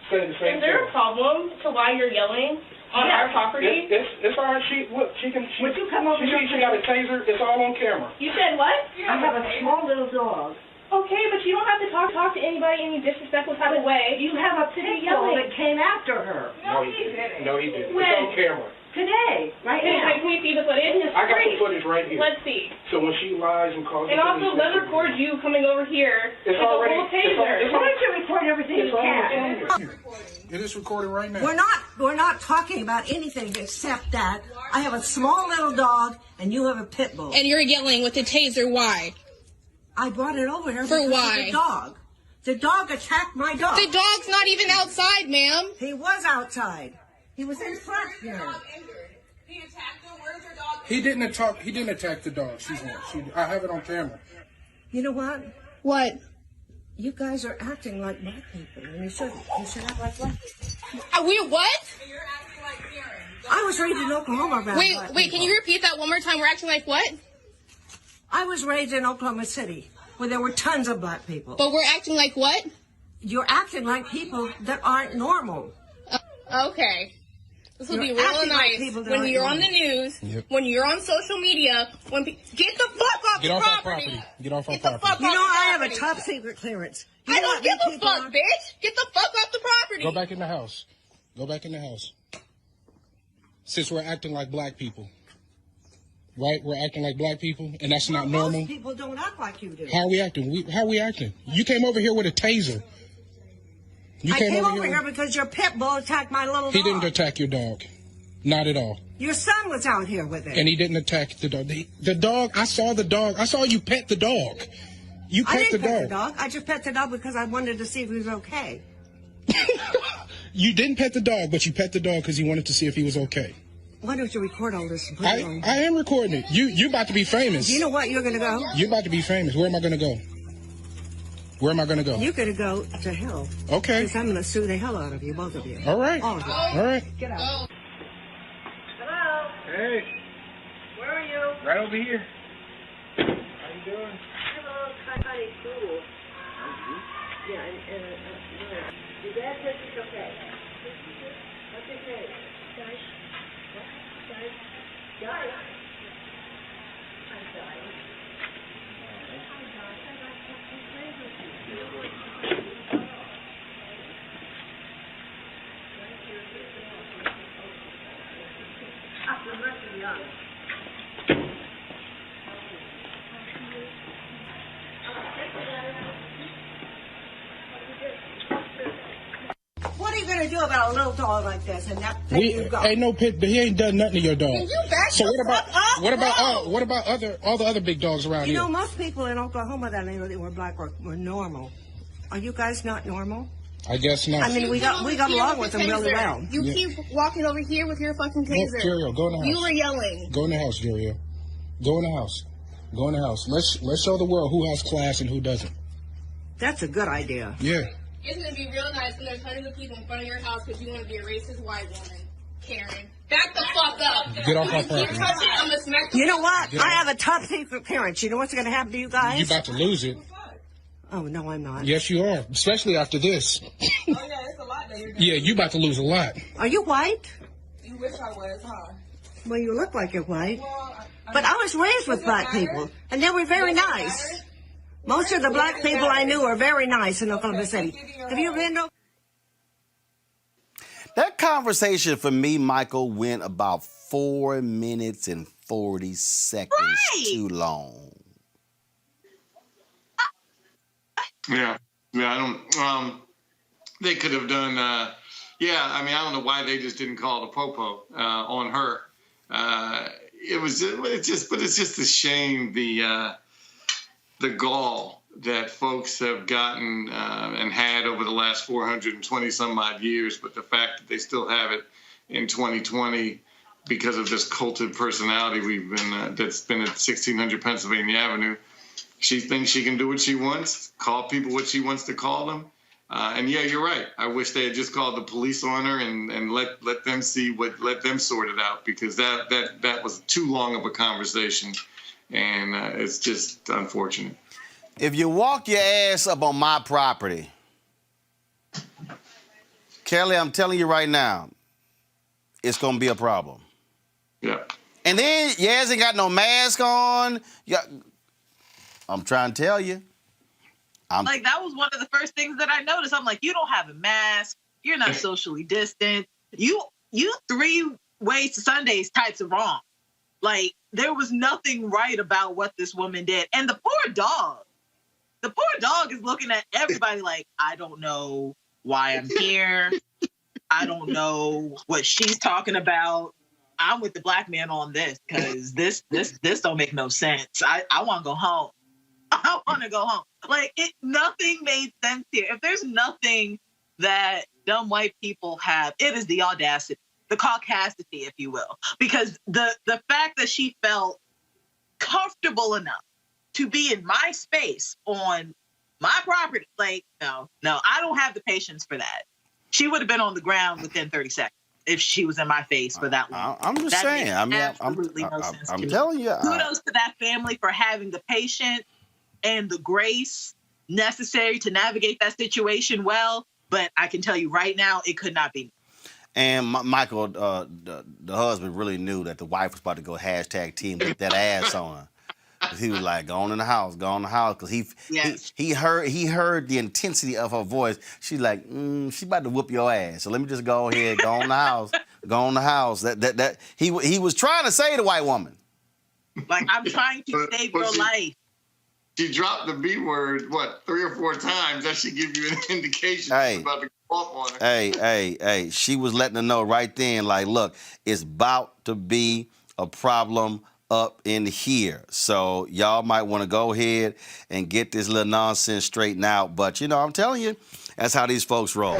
Say the same Is there a thing. problem to why you're yelling on our property? It's all right. She can. Would you come over here? She got a taser. It's all on camera. You said what? I have a small little dog. Okay, but you don't have to talk to anybody in any disrespectful type of way. You have a pit bull that came after her. No, he didn't. No, he didn't. When? It's on camera. Today, right now. Can we see the footage? I got the footage right here. Let's see. So when she lies and calls And the also, police, let's record you coming over here It's with already- a full taser. Why don't you record everything you can? It is recording right now. We're not talking about anything except that I have a small little dog and you have a pit bull. And you're yelling with the taser. Why? I brought it over here For because why? of the dog. The dog attacked my dog. The dog's not even outside, ma'am. He was outside. He was in front here. He didn't attack the dog. I have it on camera. You know what? What? You guys are acting like black people, and you shouldn't. You should act like black people. We what? I was raised in Oklahoma around Wait, black can people. you repeat that one more time? We're acting like what? I was raised in Oklahoma City, where there were tons of black people. But we're acting like what? You're acting like people that aren't normal. Okay. This will You're be real acting like nice people that when aren't you're on normal. the news, when you're on social media, get the fuck off the property. Get off our Get the fuck You off know, the I have a property. top secret clearance. You I know don't what give these a people fuck, are? bitch. Get the fuck off the property. Go back in the house. Go back in the house. Since we're acting like black people. Right? We're acting like black people, and that's not normal. Most people don't act like you do. How are we acting? How are we acting? You came over here with a taser. I came over here because your pit bull attacked my little He dog. didn't attack your dog. Not at all. Your son was out here with it. And he didn't attack the dog. The dog, I saw the dog. I saw you pet the dog. You I pet the didn't pet the dog. dog. I just pet the dog because I wanted to see if he was okay. You didn't pet the dog, but you pet the dog because you wanted to see if he was okay. Why don't you record all this? and put it on? I am recording it. You about to be famous. You know what? You're going to go? You're about to be famous. Where am I going to go? Where am I going to go? You're going to go to hell. Okay. Because I'm going to sue the hell out of you, both of you. All right. All of you. All right. Get out. Hello? Hey, Where are you? right over here. How you doing? Hello, kind of cool. Yeah, and your dad says it's okay. What's his name? Guys? Guys? I'm sorry. You must be honest. What are you going to do about a little dog like this and that thing you've got? Ain't no pit, but he ain't done nothing to your dog. Can you back So the what about fuck up, what about all the other big dogs around You here? know, most people in Oklahoma that were black were normal. Are you guys not normal? I guess not. I mean, we got along with them really well. You keep walking over here with your fucking taser. Jeriel, go in the house. You were yelling. Go in the house, Jeriel. Go in the house. Go in the house. Let's show the world who has class and who doesn't. That's a good idea. Yeah. It's going to be real nice when there's hundreds of people in front of your house because you want to be a racist white woman. Karen. Back the fuck up. Get off our Keep property. touching, I'm going to smack the You know what? Get I out. have a top secret clearance. You know what's going to happen to you guys? You about to lose it. Oh, no, I'm not. Yes, you are. Especially after this. Yeah, you about to lose a lot. Are you white? You wish I was, huh? Well, you look like you're white. But I was raised with black people, and they were very nice. Most of the black people I knew were very nice in Oklahoma City. Have you been to... That conversation for me, Michael, went about 4 minutes and 40 seconds too long. Yeah, I don't. They could have done. Yeah, I mean, I don't know why they just didn't call the popo on her. It's just a shame the gall that folks have gotten and had over the last 420 some odd years, but the fact that they still have it in 2020 because of this culted personality that's been at 1600 Pennsylvania Avenue. She thinks she can do what she wants, call people what she wants to call them. And yeah, you're right. I wish they had just called the police on her and let them let them sort it out, because that was too long of a conversation, and it's just unfortunate. If you walk your ass up on my property, Kelly, I'm telling you right now, it's gonna be a problem. Yeah. And then your ass ain't got no mask on. I'm trying to tell you. Like, that was one of the first things that I noticed. I'm like, you don't have a mask. You're not socially distant. You 3 ways to Sundays types of wrong. Like, there was nothing right about what this woman did. And the poor dog is looking at everybody like, I don't know why I'm here. I don't know what she's talking about. I'm with the black man on this, because this don't make no sense. I want to go home. I want to go home. Like, nothing made sense here. If there's nothing that dumb white people have, it is the audacity, the caucasity, if you will. Because the fact that she felt comfortable enough to be in my space on my property, like, no, I don't have the patience for that. She would have been on the ground within 30 seconds if she was in my face for that long. I'm just saying. I mean, I'm telling you. Kudos to that family for having the patience and the grace necessary to navigate that situation well. But I can tell you right now, it could not be. And Michael, the husband, really knew that the wife was about to go #team with that ass on her. He was like, go on in the house, because he heard the intensity of her voice. She's like, she about to whoop your ass. So let me just go ahead, go in the house, That he was trying to say to white woman. Like, I'm trying to save your life. She dropped the B word, 3 or 4 times? That should give you an indication she's about to go off on her. Hey, she was letting her know right then, like, look, it's about to be a problem up in here. So y'all might want to go ahead and get this little nonsense straightened out. But, I'm telling you, that's how these folks roll.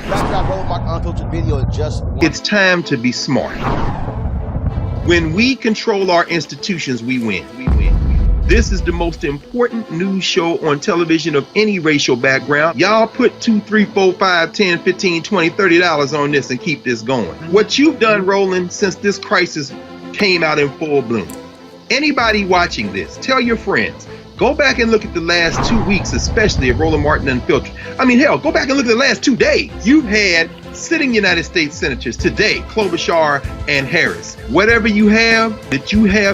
It's time to be smart. When we control our institutions, we win. This is the most important news show on television of any racial background. Y'all put $2, $3, $4, $5, $10, $15, $20, $30 on this and keep this going. What you've done, Roland, since this crisis came out in full bloom. Anybody watching this, tell your friends. Go back and look at the last 2 weeks, especially of Roland Martin Unfiltered. I mean, hell, go back and look at the last 2 days. You've had sitting United States senators today, Klobuchar and Harris. Whatever you have,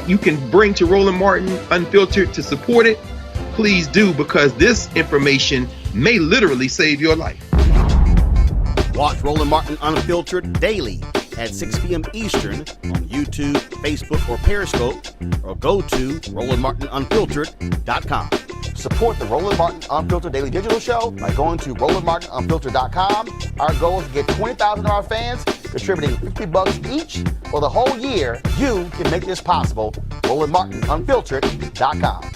you can bring to Roland Martin Unfiltered to support it. Please do, because this information may literally save your life. Watch Roland Martin Unfiltered daily at 6 p.m. Eastern on YouTube, Facebook, or Periscope, or go to RolandMartinUnfiltered.com. Support the Roland Martin Unfiltered Daily Digital Show by going to RolandMartinUnfiltered.com. Our goal is to get 20,000 of our fans contributing $50 each for the whole year. You can make this possible. RolandMartinUnfiltered.com.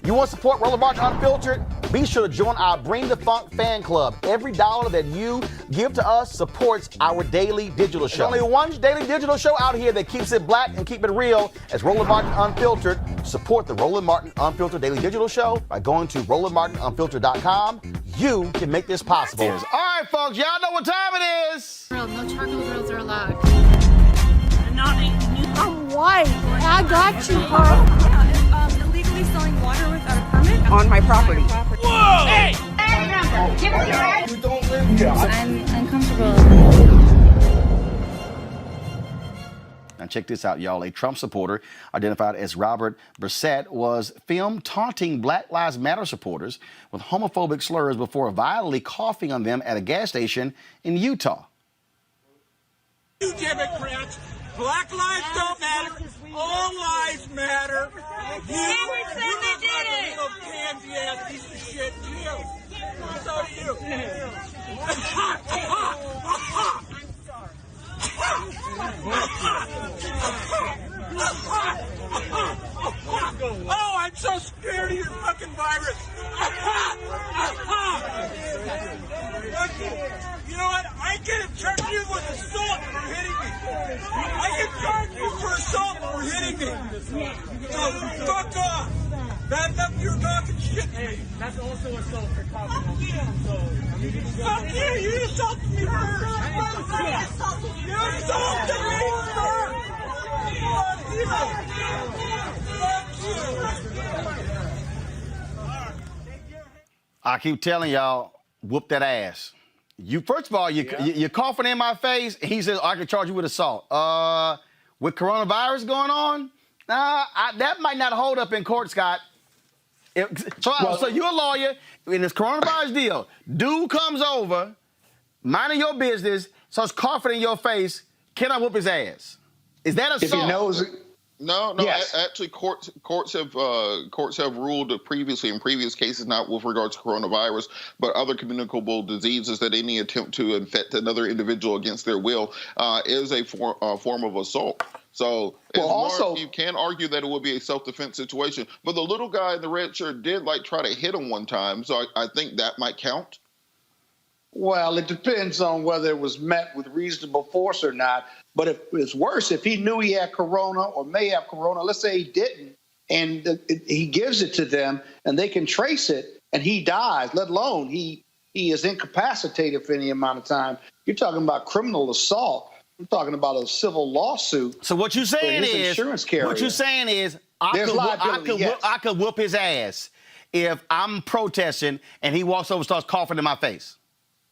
You want to support Roland Martin Unfiltered? Be sure to join our Bring the Funk fan club. Every dollar that you give to us supports our daily digital show. There's only one daily digital show out here that keeps it black and keep it real as Roland Martin Unfiltered. Support the Roland Martin Unfiltered Daily Digital Show by going to RolandMartinUnfiltered.com. You can make this possible. All right, folks, y'all know what time it is. No charcoal grills are allowed. I'm white. I got you, girl. Illegally selling water without a permit on my property. Whoa! Hey! Give us your ID. You don't live here. I'm uncomfortable. Now check this out, y'all. A Trump supporter identified as Robert Brissett was filmed taunting Black Lives Matter supporters with homophobic slurs before violently coughing on them at a gas station in Utah. You Democrats, Black lives don't matter. All lives matter. You look like a little pansy-ass piece of shit, too. So do you. Oh, I'm so scared of your fucking virus. Fuck off! Back up, you're talking shit. Hey, that's also assault for talking. Fuck you! Fuck you! You insulted me first! You insulted me first! I keep telling y'all, whoop that ass. You first of all, you're coughing in my face. And he says I can charge you with assault. With coronavirus going on, that might not hold up in court, Scott. So you're a lawyer in this coronavirus deal. Dude comes over, minding your business, starts coughing in your face. Can I whoop his ass? Is that assault? If he knows. No. Yes. Actually, courts have ruled previously in previous cases, not with regards to coronavirus, but other communicable diseases, that any attempt to infect another individual against their will is a form of assault. So, you can argue that it would be a self-defense situation, but the little guy in the red shirt did try to hit him one time, so I think that might count. Well, it depends on whether it was met with reasonable force or not. But if it's worse, if he knew he had corona or may have corona, let's say he didn't, and he gives it to them and they can trace it and he dies, let alone he is incapacitated for any amount of time, you're talking about criminal assault. We're talking about a civil lawsuit. So what you're saying is, insurance carrier. What you're saying is, I could whoop his ass if I'm protesting and he walks over and starts coughing in my face.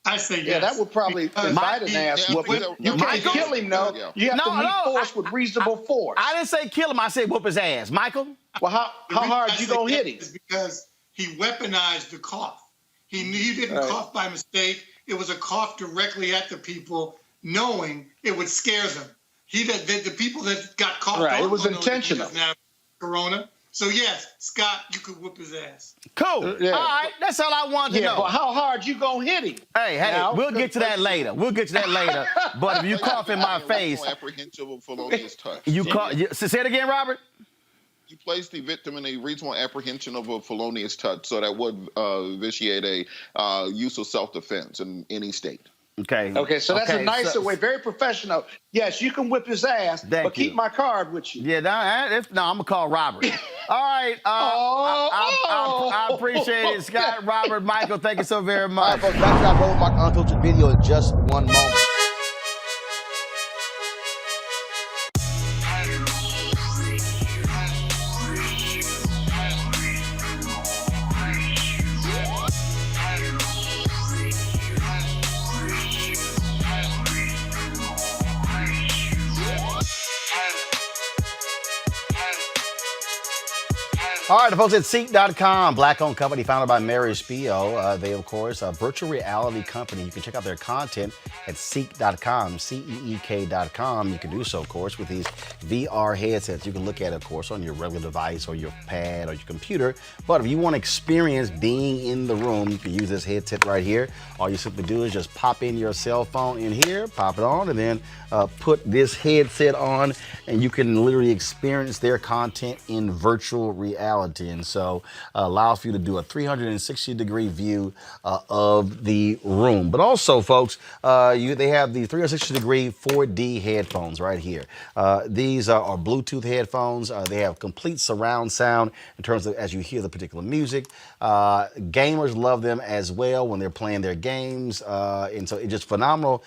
I say yes. Yeah, that would probably invite an ass whooping. You can't kill him, though. You have to meet force with reasonable force. I didn't say kill him. I said whoop his ass. Michael? Well, how hard you going to hit him? Because he weaponized the cough. He knew he didn't cough by mistake. It was a cough directly at the people, knowing it would scare them. The people that got coughed on. It was intentional. Corona. So, yes, Scott, you could whoop his ass. Cool. Yeah. All right. That's all I wanted to know. But how hard you going to hit him? Hey, we'll get to that later. But if you cough in my face. Apprehensive of felonious touch. Say it again, Robert. You place the victim in a reasonable apprehension of a felonious touch, so that would vitiate a use of self-defense in any state. Okay, so that's a nicer way, very professional. Yes, you can whip his ass, but keep my card with you. Yeah, I'm going to call Robert. All right, I appreciate it, Scott, Robert, Michael, thank you so very much. All right, folks, back to our Roland Martin Unfiltered video in just one moment. All right, the folks at Seek.com, black-owned company founded by Mary Spio. They, of course, a virtual reality company. You can check out their content at Seek.com, CEEK.com. You can do so, of course, with these VR headsets. You can look at it, of course, on your regular device or your pad or your computer. But if you want to experience being in the room, you can use this headset right here. All you simply do is just pop in your cell phone in here, pop it on, and then put this headset on, and you can literally experience their content in virtual reality. And so allows for you to do a 360-degree view of the room. But also, folks, they have the 360-degree 4D headphones right here. These are Bluetooth headphones. They have complete surround sound in terms of as you hear the particular music. Gamers love them as well when they're playing their games. And so it's just phenomenal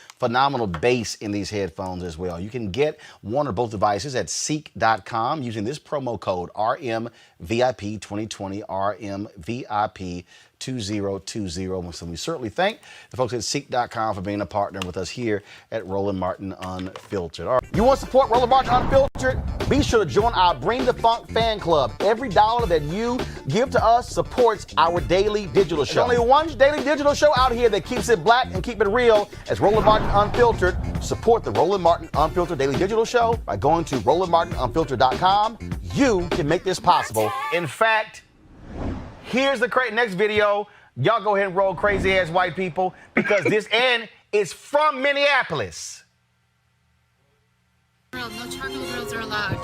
bass in these headphones as well. You can get one or both devices at Seek.com using this promo code RMVIP 2020, RMVIP 2020. So we certainly thank the folks at Seek.com for being a partner with us here at Roland Martin Unfiltered. All right. You want to support Roland Martin Unfiltered? Be sure to join our Bring the Funk fan club. Every dollar that you give to us supports our daily digital show. There's only one daily digital show out here that keeps it black and keep it real as Roland Martin Unfiltered. Support the Roland Martin Unfiltered daily digital show by going to RolandMartinUnfiltered.com. You can make this possible. In fact, here's the next video. Y'all go ahead and roll crazy ass white people because this end is from Minneapolis. No charcoal grills are allowed.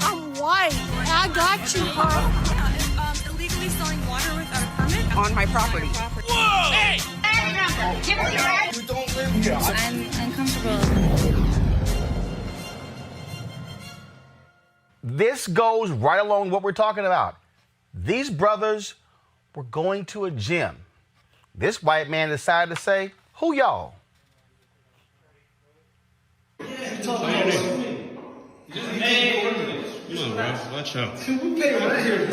I'm white. I got you, huh? Illegally selling water without a permit on my property. Whoa! Hey! Give me your right. You don't live here. I'm uncomfortable. this goes right along what we're talking about. These brothers were going to a gym. This white man decided to say, who y'all? Hey, come on, bro. Watch out. We pay right here.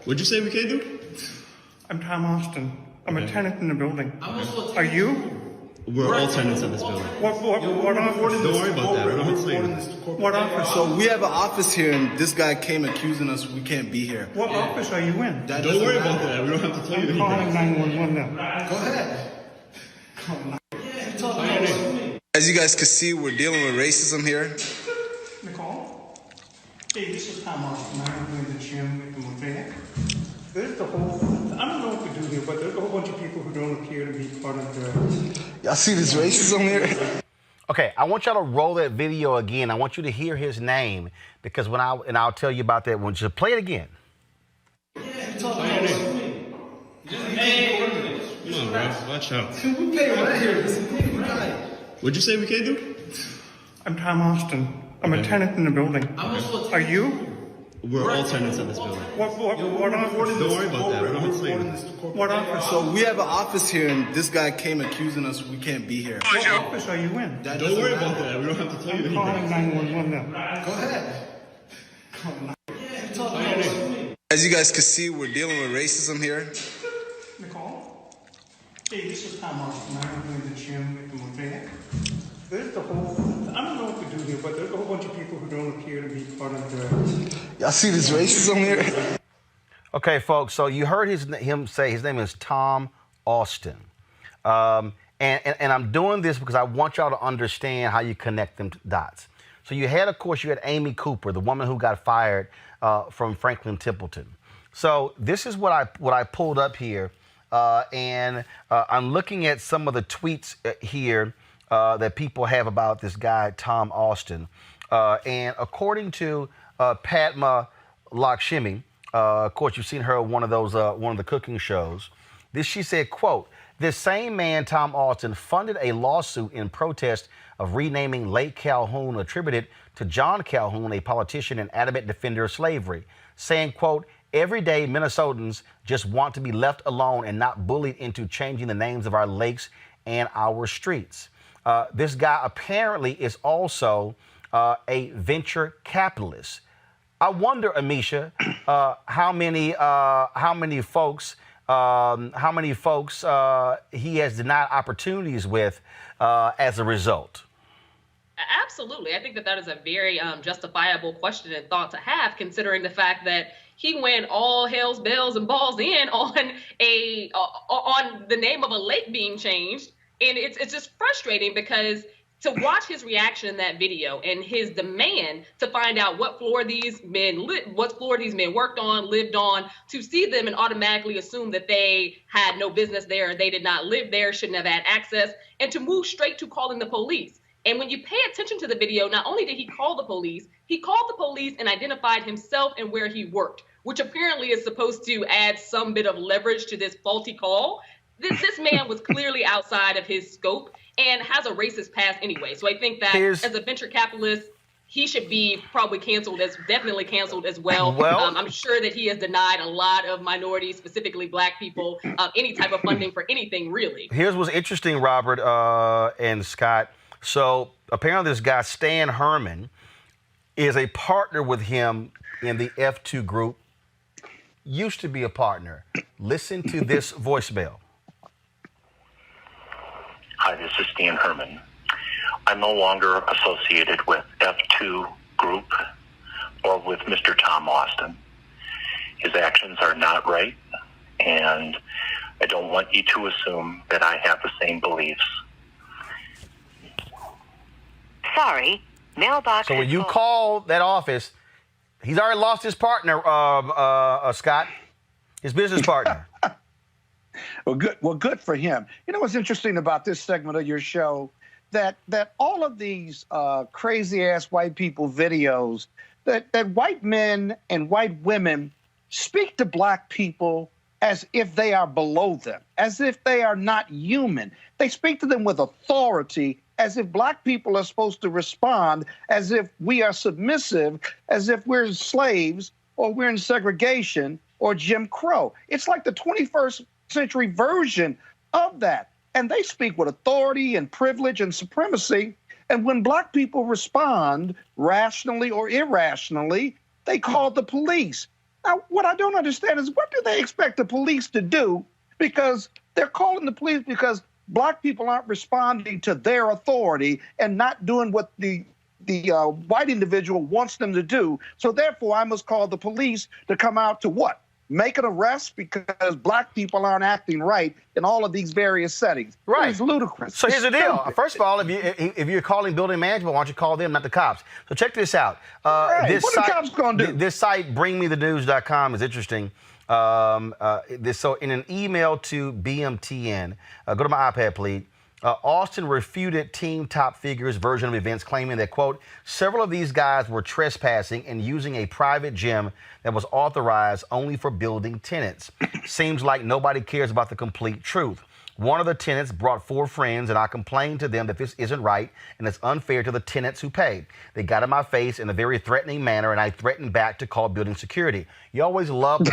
What'd you say we can't do? I'm Tom Austin. I'm a tenant in the building. Are you? We're all tenants in this building. What office? Don't worry about that. I'm explaining. What office? So we have an office here, and this guy came accusing us we can't be here. What office are you in? Don't worry about that. We don't have to tell you anything. Calling 911 now. Go ahead. As you guys can see, we're dealing with racism here. Nicole? Hey, this is Tom Austin. I'm in the gym at the Mosaic. There's the whole, I don't know what to do here, but there's a whole bunch of people who don't appear to be part of the... Y'all see this racism here? Okay, I want y'all to roll that video again. I want you to hear his name because I'll tell you about that when you play it again. Hey, come on, bro. Watch out. We pay right here. What'd you say we can't do? I'm Tom Austin. I'm a tenant in the building. Are you? We're all tenants in this building. What office? Don't worry about that. I'm explaining. What office? So we have an office here, and this guy came accusing us we can't be here. What office are you in? Don't worry about that. We don't have to tell you anything. Calling 911 now. Go ahead. As you guys can see, we're dealing with racism here. Nicole? Hey, this is Tom Austin. I'm in the gym at the Mosaic. There's the whole, I don't know what to do here, but there's a whole bunch of people who don't appear to be part of the... Y'all see this racism here? Okay, folks, so you heard him say his name is Tom Austin. And I'm doing this because I want y'all to understand how you connect them dots. So you had Amy Cooper, the woman who got fired from Franklin Templeton. So this is what I pulled up here. And I'm looking at some of the tweets here that people have about this guy, Tom Austin. And according to Padma Lakshmi, of course, you've seen her on one of the cooking shows. She said, quote, "This same man, Tom Austin, funded a lawsuit in protest of renaming Lake Calhoun, attributed to John Calhoun, a politician and adamant defender of slavery, saying, quote, everyday Minnesotans just want to be left alone and not bullied into changing the names of our lakes and our streets." This guy apparently is also a venture capitalist. I wonder, Amisha, how many folks he has denied opportunities with as a result. Absolutely. I think that is a very justifiable question and thought to have, considering the fact that he went all hell's bells and balls in on the name of a lake being changed. And it's just frustrating because to watch his reaction in that video and his demand to find out what floor these men worked on, lived on, to see them and automatically assume that they had no business there and they did not live there, shouldn't have had access, and to move straight to calling the police. And when you pay attention to the video, not only did he call the police and identified himself and where he worked, which apparently is supposed to add some bit of leverage to this faulty call. This man was clearly outside of his scope and has a racist past anyway. So I think that as a venture capitalist, he should be probably definitely canceled as well. I'm sure that he has denied a lot of minorities, specifically black people, any type of funding for anything, really. Here's what's interesting, Robert and Scott. So apparently this guy, Stan Herman, is a partner with him in the F2 group. Used to be a partner. Listen to this voicemail. Hi, this is Stan Herman. I'm no longer associated with F2 Group or with Mr. Tom Austin. His actions are not right, and I don't want you to assume that I have the same beliefs. Sorry, mailbox. So when you call that office, he's already lost his partner, Scott, his business partner. Well, good for him. You know what's interesting about this segment of your show? That all of these crazy-ass white people videos, that white men and white women speak to black people as if they are below them, as if they are not human. They speak to them with authority as if black people are supposed to respond as if we are submissive, as if we're slaves or we're in segregation or Jim Crow. It's like the 21st century version of that. And they speak with authority and privilege and supremacy. And when black people respond rationally or irrationally, they call the police. Now, what I don't understand is, what do they expect the police to do? Because they're calling the police because black people aren't responding to their authority and not doing what the white individual wants them to do. So therefore, I must call the police to come out to what? Make an arrest because black people aren't acting right in all of these various settings. Right. It's ludicrous. So here's the deal. First of all, if you're calling building management, why don't you call them, not the cops? So check this out. What are the cops going to do? This site, bringmethenews.com, is interesting. So in an email to BMTN, go to my iPad, please. Austin refuted team top figures' version of events, claiming that, quote, several of these guys were trespassing and using a private gym that was authorized only for building tenants. Seems like nobody cares about the complete truth. One of the tenants brought 4 friends, and I complained to them that this isn't right and it's unfair to the tenants who paid. They got in my face in a very threatening manner, and I threatened back to call building security. You always love,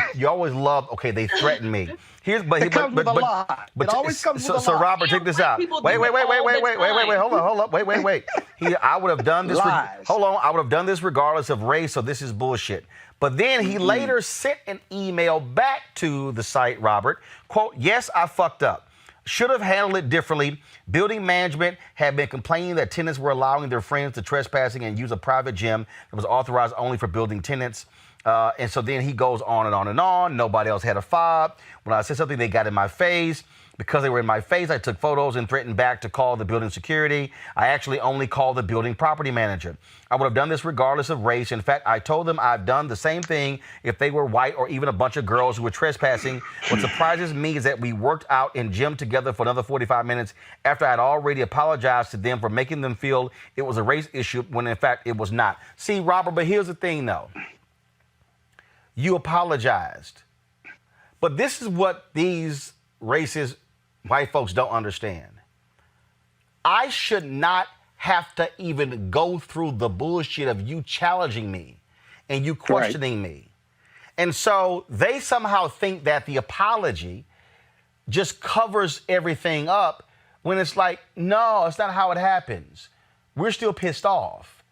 okay, they threatened me. It comes with a lie. It always comes with a lie. So Robert, check this out. Wait, hold on, wait. I would have done this. I would have done this regardless of race, so this is bullshit. But then he later sent an email back to the site, Robert, quote, yes, I fucked up. Should have handled it differently. Building management had been complaining that tenants were allowing their friends to trespassing and use a private gym that was authorized only for building tenants. And so then he goes on and on and on. Nobody else had a fob. When I said something, they got in my face. Because they were in my face, I took photos and threatened back to call the building security. I actually only called the building property manager. I would have done this regardless of race. In fact, I told them I've done the same thing if they were white or even a bunch of girls who were trespassing. What surprises me is that we worked out in gym together for another 45 minutes after I'd already apologized to them for making them feel it was a race issue when in fact it was not. See, Robert, but here's the thing though. You apologized. But this is what these racist white folks don't understand. I should not have to even go through the bullshit of you challenging me and you questioning me. And so they somehow think that the apology just covers everything up when it's like, no, it's not how it happens. We're still pissed off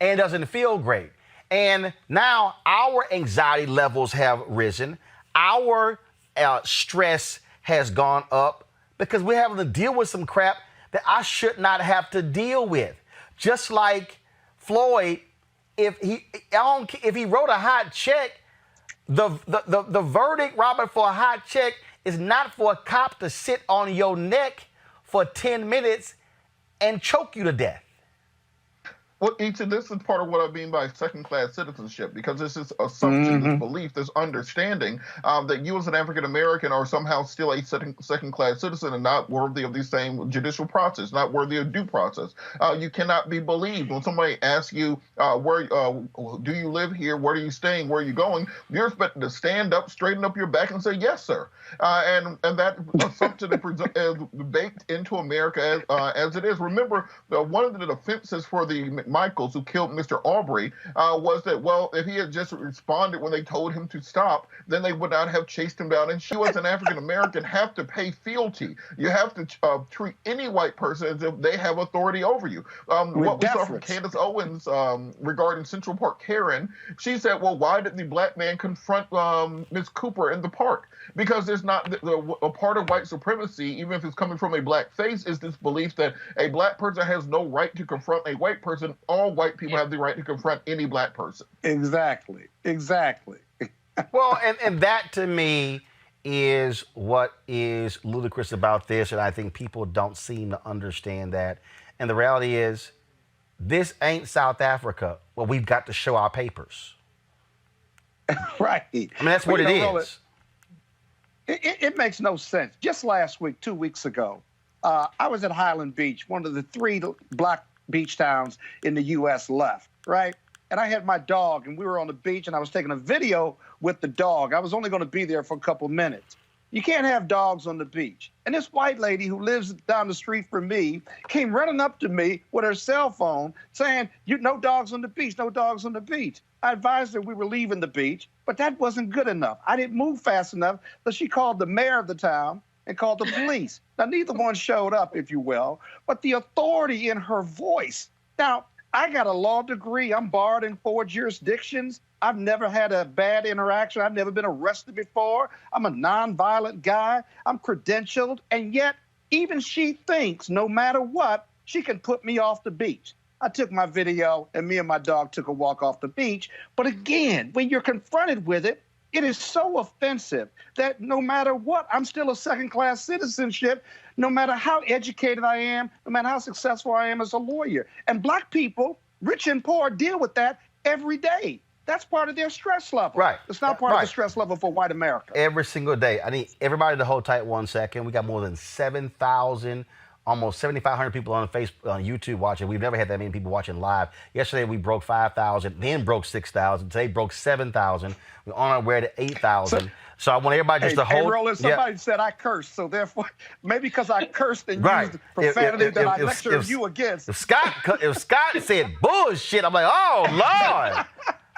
and it doesn't feel great. And now our anxiety levels have risen. Our stress has gone up because we're having to deal with some crap that I should not have to deal with. Just like Floyd, if he wrote a hot check, the verdict, Robert, for a hot check is not for a cop to sit on your neck for 10 minutes and choke you to death. Well, Ethan, this is part of what I mean by second-class citizenship, because this is assumption, this belief, this understanding that you as an African-American are somehow still a second-class citizen and not worthy of the same judicial process, not worthy of due process. You cannot be believed. When somebody asks you, where do you live here, where are you staying, where are you going, you're expected to stand up, straighten up your back and say, yes, sir. And that assumption is baked into America as it is. Remember, one of the defenses for the Michaels, who killed Mr. Aubrey, was that, well, if he had just responded when they told him to stop, then they would not have chased him down. And you as an African-American have to pay fealty. You have to treat any white person as if they have authority over you. What we saw from Candace Owens regarding Central Park Karen, she said, well, why did the black man confront Ms. Cooper in the park? Because there's not a part of white supremacy, even if it's coming from a black face, is this belief that a black person has no right to confront a white person. All white people have the right to confront any black person. Exactly. Well, and that to me is what is ludicrous about this, and I think people don't seem to understand that. And the reality is, this ain't South Africa. Well, we've got to show our papers. Right. I mean, that's what it is. It makes no sense. Just last week, 2 weeks ago, I was at Highland Beach, one of the 3 black beach towns in the U.S. left, right? And I had my dog, and we were on the beach, and I was taking a video with the dog. I was only going to be there for a couple minutes. You can't have dogs on the beach. And this white lady who lives down the street from me came running up to me with her cell phone saying, no dogs on the beach, no dogs on the beach. I advised her we were leaving the beach, but that wasn't good enough. I didn't move fast enough, so she called the mayor of the town and called the police. Now, neither one showed up, if you will, but the authority in her voice. Now, I got a law degree. I'm barred in 4 jurisdictions. I've never had a bad interaction. I've never been arrested before. I'm a nonviolent guy. I'm credentialed. And yet, even she thinks no matter what, she can put me off the beach. I took my video and me and my dog took a walk off the beach. But again, when you're confronted with it, it is so offensive that no matter what, I'm still a second-class citizenship, no matter how educated I am, no matter how successful I am as a lawyer. And black people, rich and poor, deal with that every day. That's part of their stress level. Right. It's not part of the stress level for white America. Every single day. I need everybody to hold tight 1 second. We got more than 7,000, almost 7,500 people on Facebook, on YouTube watching. We've never had that many people watching live. Yesterday we broke 5,000, then broke 6,000. Today broke 7,000. We're on our way to 8,000. So I want everybody just to hold. Hey, Roland, somebody said I cursed, so therefore, maybe because I cursed and used profanity that I lectured you against. If Scott said bullshit, I'm like, oh, Lord.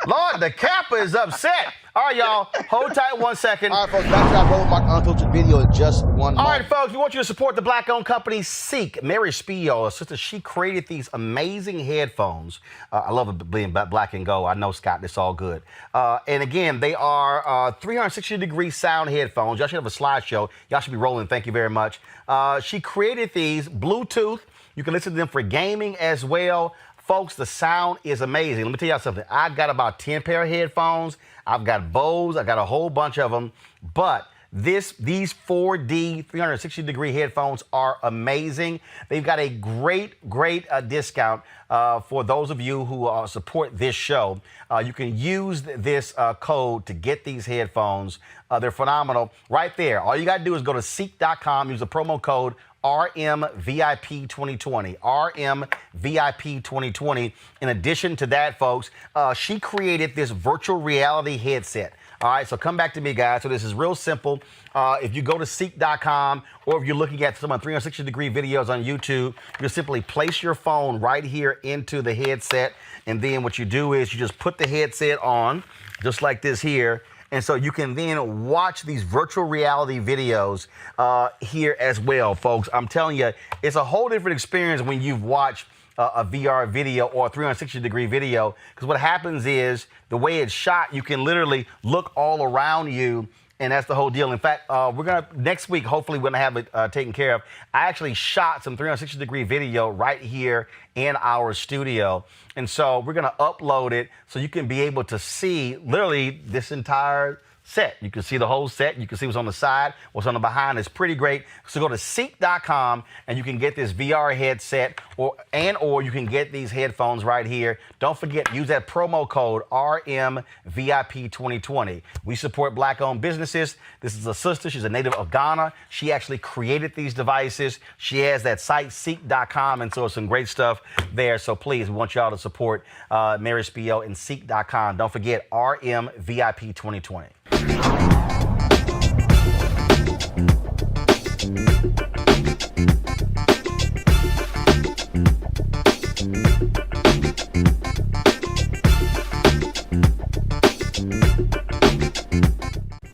Lord, the Kappa is upset. All right, y'all, hold tight 1 second. All right, folks, back to our Roland Martin Unfiltered video in just 1 moment. All right, folks, we want you to support the black-owned company Seek. Mary Spio, her sister, she created these amazing headphones. I love it being black and gold. I know, Scott, it's all good. And again, they are 360-degree sound headphones. Y'all should have a slideshow. Y'all should be rolling. Thank you very much. She created these Bluetooth. You can listen to them for gaming as well. Folks, the sound is amazing. Let me tell y'all something. I got about 10 pair of headphones. I've got Bose. I got a whole bunch of them. But these 4D 360-degree headphones are amazing. They've got a great discount for those of you who support this show. You can use this code to get these headphones. They're phenomenal. Right there. All you got to do is go to seek.com, use the promo code RMVIP2020. RMVIP2020. In addition to that, folks, she created this virtual reality headset. All right, so come back to me, guys. So this is real simple. If you go to seek.com or if you're looking at some 360-degree videos on YouTube, you simply place your phone right here into the headset. And then what you do is you just put the headset on, just like this here. And so you can then watch these virtual reality videos here as well, folks. I'm telling you, it's a whole different experience when you've watched a VR video or a 360-degree video. Because what happens is the way it's shot, you can literally look all around you. And that's the whole deal. In fact, next week, hopefully we're going to have it taken care of. I actually shot some 360-degree video right here in our studio. And so we're going to upload it so you can be able to see literally this entire set. You can see the whole set. You can see what's on the side, what's on the behind. It's pretty great. So go to seek.com and you can get this VR headset or you can get these headphones right here. Don't forget, use that promo code RMVIP2020. We support black-owned businesses. This is a sister. She's a native of Ghana. She actually created these devices. She has that site, seek.com, and so it's some great stuff there. So please, we want y'all to support Mary Spio and seek.com. Don't forget, RMVIP2020.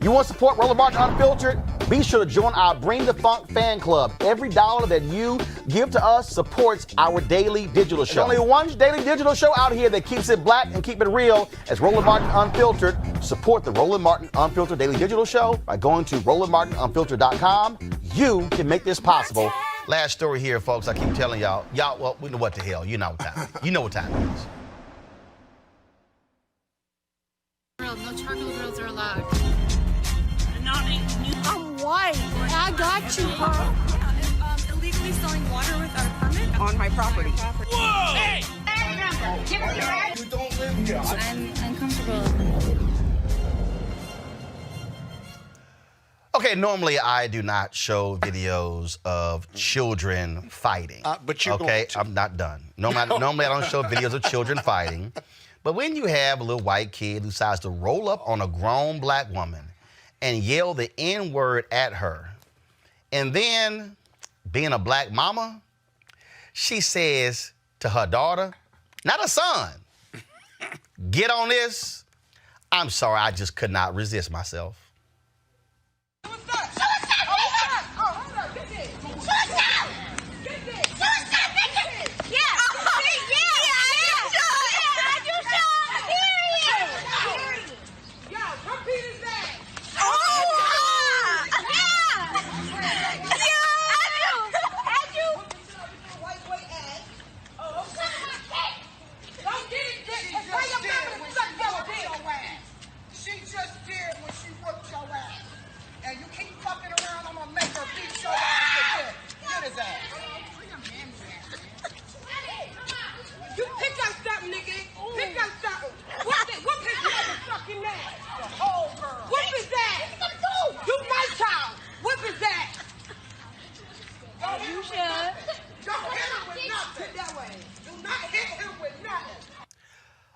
You want to support Roland Martin Unfiltered? Be sure to join our Bring the Funk fan club. Every dollar that you give to us supports our daily digital show. There's only one daily digital show out here that keeps it black and keep it real as Roland Martin Unfiltered. Support the Roland Martin Unfiltered daily digital show by going to RolandMartinUnfiltered.com. You can make this possible. Last story here, folks. I keep telling y'all. Well, we know what the hell. You know what time it is. You know what time it is. No charcoal grills are allowed. I'm white. I got you, huh? Illegally selling water without a permit on my property. Whoa! Hey! You don't live here. I'm uncomfortable. Okay, normally I do not show videos of children fighting. But you're going to. I'm not done. Normally I don't show videos of children fighting. But when you have a little white kid who decides to roll up on a grown black woman and yelled the N-word at her. And then, being a black mama, she says to her daughter, not her son, get on this. I'm sorry, I just could not resist myself.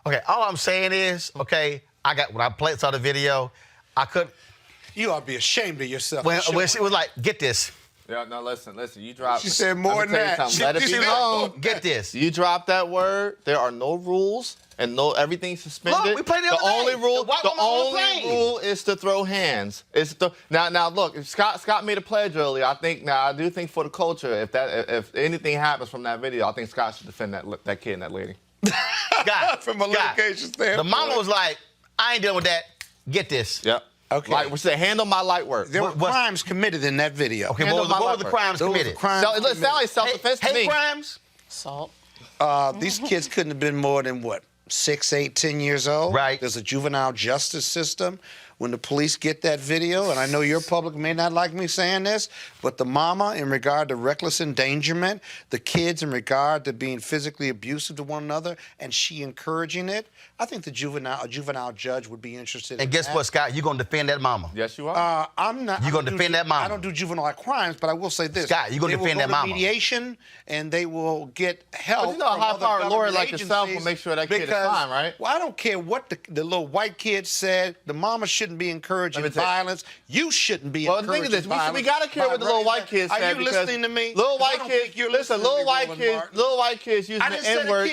Okay, all I'm saying is, okay, when I saw the video, I couldn't. You ought to be ashamed of yourself. When she was like, get this. Yeah, no, listen, you dropped. She said more than that. Let it be known. Get this. You dropped that word. There are no rules and everything's suspended. Look, we played the only other day. rule. The only rule is to throw hands. Now look. Scott made a pledge earlier. I do think for the culture, if anything happens from that video, I think Scott should defend that kid and that lady. From a litigation standpoint. The mama was like, I ain't dealing with that. Get this. Yep. Okay. Like we said, handle my light work. There were crimes committed in that video. Okay, what were the crimes committed? It sounds like self-defense to me. Hate crimes? Assault. These kids couldn't have been more than, 6, 8, 10 years old? Right. There's a juvenile justice system. When the police get that video, and I know your public may not like me saying this, but the mama in regard to reckless endangerment, the kids in regard to being physically abusive to one another, and she encouraging it, I think a juvenile judge would be interested in that. And guess what, Scott? You're going to defend that mama. Yes, you are. I'm not. You're going to defend that mama. I don't do juvenile crimes, but I will say this. Scott, you're going to defend that mama. They will go to mediation, and they will get help. But you know, a high-powered lawyer like yourself will make sure that kid is fine, right? Well, I don't care what the little white kid said. The mama shouldn't be encouraging violence. You shouldn't be encouraging violence. Well, the thing is this. We got to care what the little white kids said. Are you listening to me? Little white kids, listen, little white kids using the N-word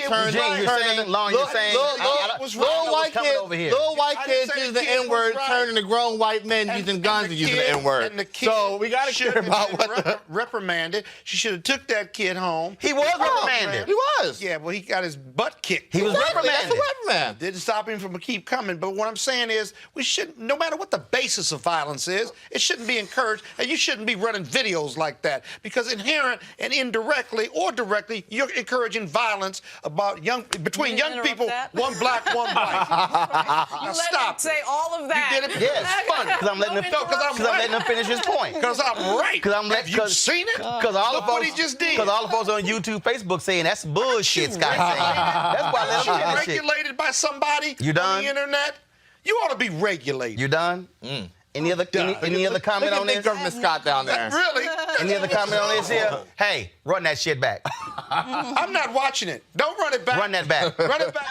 Little white kids using the N-word turning to grown white men using guns and using the N-word. So we got to care about what reprimanded. She should have took that kid home. He was reprimanded. He was. Yeah, well, he got his butt kicked. He was reprimanded. That's a reprimand. Didn't stop him from keep coming. But what I'm saying is, we shouldn't, no matter what the basis of violence is, it shouldn't be encouraged, and you shouldn't be running videos like that, because inherent and indirectly or directly, you're encouraging violence about between young people, one black, one white. You let stop. him say all of that. You did it. Yeah, it's funny because I'm letting him finish his point. Because I'm right. Have you seen it? Because all the folks, he just did. Because all the folks on YouTube, Facebook saying that's bullshit, Scott saying. That's why I let him finish it. Regulated by somebody you done? On the internet. You ought to be regulated. You done? Any other comment on this? Government Scott down there. Really? Any other comment on this here? Hey, run that shit back. I'm not watching it. Don't run it back. Run that back. Run it back.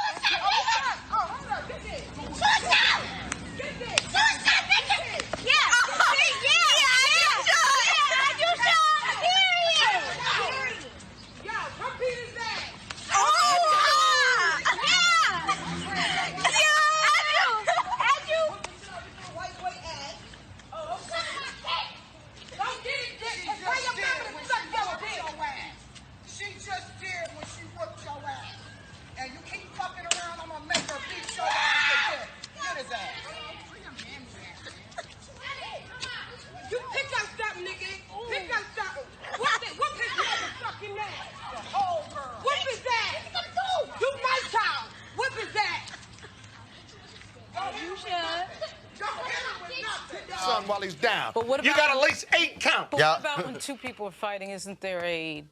While he's down. But what about, you got at least 8 counts. But what about when two people are fighting? Isn't there a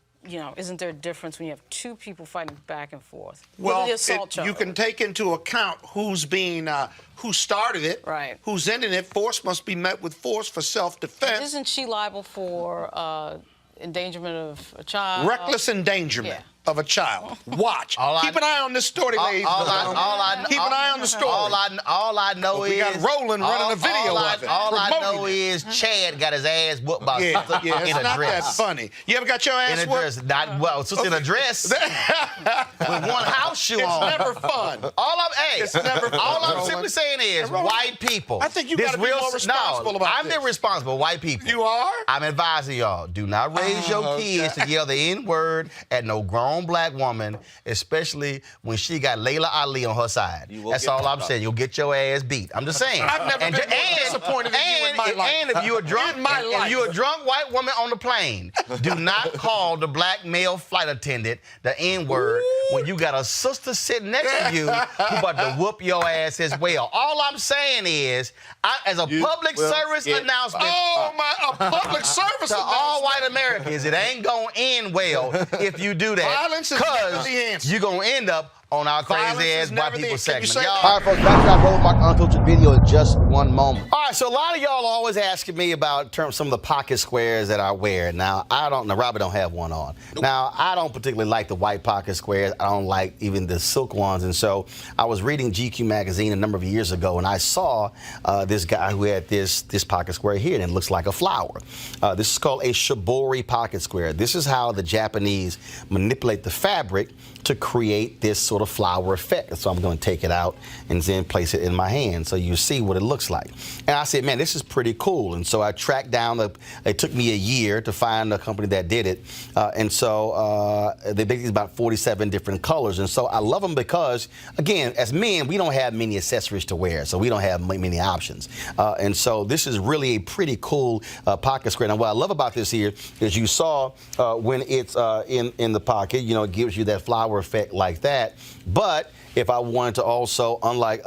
difference when you have two people fighting back and forth? Well, you can take into account who's being, who started it, right? Who's ending it. Force must be met with force for self-defense. Isn't she liable for endangerment of a child? Reckless endangerment. Yeah. of a child. Watch. Keep an eye on this story, ladies. Keep an eye on the story. All I know we got Roland running a video of it. All I know is Chad got his ass whooped by a sister it's in a not dress. that funny. You ever got your ass in a whooped? dress? Not well, sister in a dress with one house shoe on. It's never fun. It's never fun. All I'm simply saying is white people. I think you got to be more responsible about this. I'm irresponsible. White people. You are? I'm advising y'all. Do not raise your kids to yell the N-word at no grown black woman, especially when she got Layla Ali on her side. That's all I'm saying. You'll get your ass beat. I'm just saying. I've never been more disappointed in you in my life. And if you're a drunk, if you're a drunk white woman on the plane, do not call the black male flight attendant the N-word when you got a sister sitting next to you who about to whoop your ass as well. All I'm saying is, as a public service announcement, a public service to announcement. all white Americans, it ain't gonna end well if you do that. Violence is never the answer. You're gonna end up on our crazy-ass white people segment. All right, folks, back to that Roland Martin Unfiltered video in just one moment. All right, so a lot of y'all are always asking me about some of the pocket squares that I wear. Now, Robert don't have one on. Now, I don't particularly like the white pocket squares. I don't like even the silk ones. And so I was reading GQ magazine a number of years ago, and I saw this guy who had this pocket square here, and it looks like a flower. This is called a shibori pocket square. This is how the Japanese manipulate the fabric to create this sort of flower effect. So I'm going to take it out and then place it in my hand so you see what it looks like. And I said, man, this is pretty cool. And so I tracked down, it took me a year to find a company that did it. And so they make these about 47 different colors. And so I love them because, again, as men, we don't have many accessories to wear, so we don't have many options. And so this is really a pretty cool pocket square. Now, what I love about this here is you saw when it's in the pocket, you know, it gives you that flower effect like that. But if I wanted to also, unlike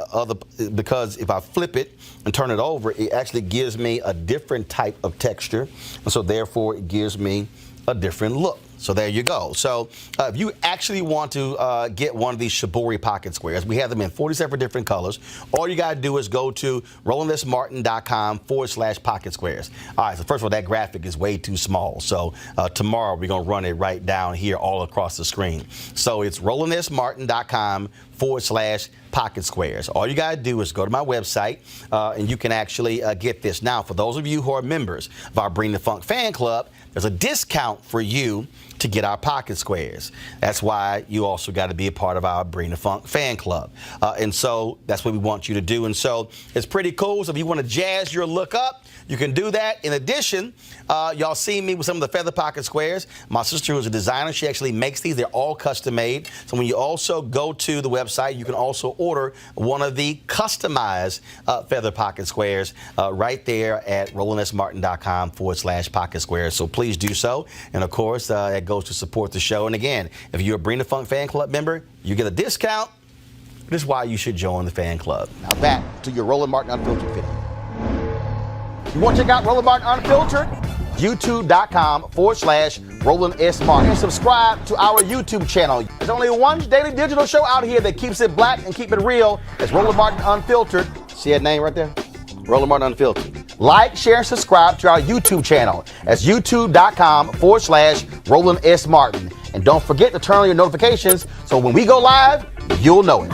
because if I flip it and turn it over, it actually gives me a different type of texture. And so therefore it gives me a different look. So there you go. So if you actually want to get one of these shibori pocket squares, we have them in 47 different colors. All you got to do is go to RolandSMartin.com/pocket squares. All right, so first of all, that graphic is way too small. So tomorrow we're going to run it right down here all across the screen. So it's RolandSMartin.com/pocket squares. All you got to do is go to my website and you can actually get this. Now, for those of you who are members of our Bring the Funk fan club, there's a discount for you to get our pocket squares. That's why you also got to be a part of our Bring the Funk fan club. And so that's what we want you to do. And so it's pretty cool. So if you want to jazz your look up, you can do that. In addition, y'all see me with some of the feather pocket squares. My sister, who's a designer, she actually makes these. They're all custom made. So when you also go to the website, you can also order one of the customized feather pocket squares right there at RolandSMartin.com/pocket squares. So please do so. And of course, that goes to support the show. And again, if you're a Bring the Funk fan club member, you get a discount. This is why you should join the fan club. Now back to your Roland Martin Unfiltered video. You want to check out Roland Martin Unfiltered? YouTube.com/Roland S. Martin. And subscribe to our YouTube channel. There's only one daily digital show out here that keeps it black and keep it real. It's Roland Martin Unfiltered. See that name right there? Roland Martin Unfiltered. Like, share, and subscribe to our YouTube channel. That's YouTube.com/Roland S. Martin. And don't forget to turn on your notifications so when we go live, you'll know it.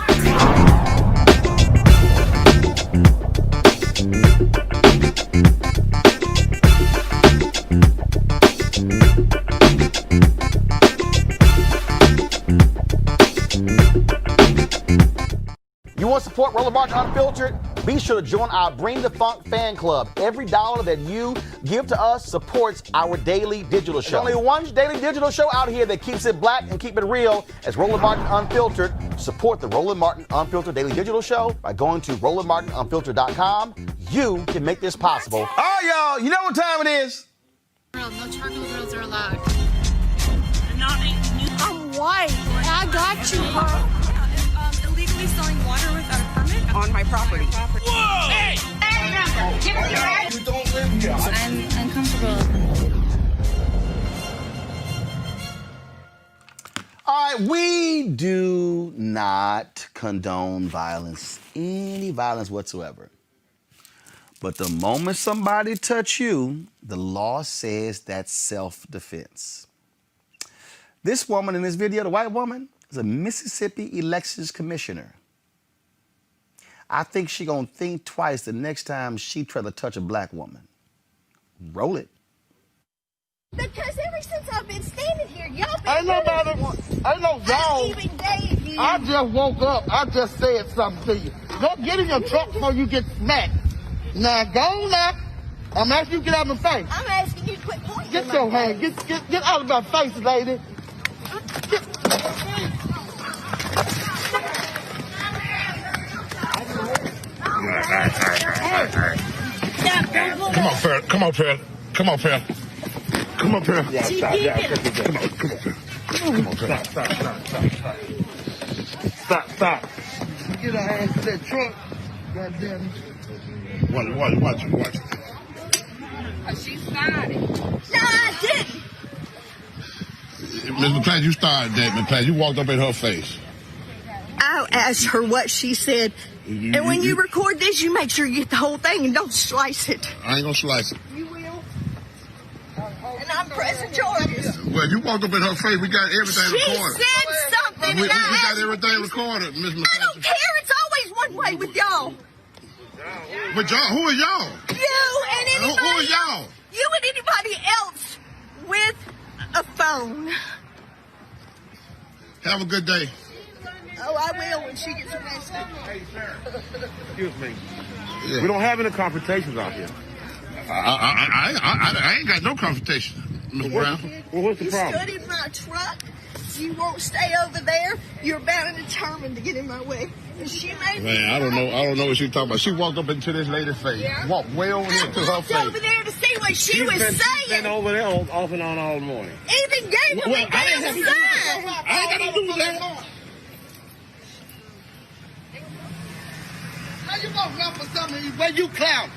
You want to support Roland Martin Unfiltered? Be sure to join our Bring the Funk fan club. Every dollar that you give to us supports our daily digital show. There's only one daily digital show out here that keeps it black and keep it real. It's Roland Martin Unfiltered. Support the Roland Martin Unfiltered daily digital show by going to RolandMartinUnfiltered.com. You can make this possible. All right, y'all, you know what time it is. No charcoal grills are allowed. I'm white. I got you, huh? Illegally selling water without a permit On my property. Whoa! Hey! Give me your right. You don't live here. I'm uncomfortable. All right, we do not condone violence, any violence whatsoever. But the moment somebody touch you, the law says that's self-defense. This woman in this video, the white woman, is a Mississippi elections commissioner. I think she gonna think twice the next time she try to touch a black woman. Roll it. Because ever since I've been standing here, y'all been Ain't no y'all. even gave you. I just woke up. I just said something to you. Don't get in your truck before you get smacked. Now go on now. I'm asking you to get out of my face. I'm asking you to quit pointing. Get your hand. Get out of my face, lady. Come on, Pearl. Come on, Pearl. Come on, Pearl. Come on, Pearl. Yeah, stop. Come on, Pearl. Stop. Get her ass to that truck. Goddamn. Watch it. She started. No, I didn't. Ms. McClain, you started that, McClain. You walked up in her face. I asked her what she said. And when you record this, you make sure you get the whole thing and don't slice it. I ain't gonna slice it. You will. And I'm pressing charges. Well, you walked up in her face. We got everything recorded. She said something. We got everything recorded, Ms. McClain. I don't care. It's always one way with y'all. But y'all, who are y'all? You and anybody. Who are y'all? You and anybody else with a phone. Have a good day. Oh, I will when she gets arrested. Excuse me. Yeah. We don't have any confrontations out here. I ain't got no confrontation, Ms. Brown. Well, what's the problem? You stood in my truck. You won't stay over there. You're bound and determined to get in my way. And she made me. Man, I don't know what she's talking about. She walked up into this lady's face. Yeah. Walked way over here to her face. over there to see what she was saying. She's been over there off and on all morning. Even gave her the damn sign. I ain't got nothing to do with that. How you gonna run for something where you clown?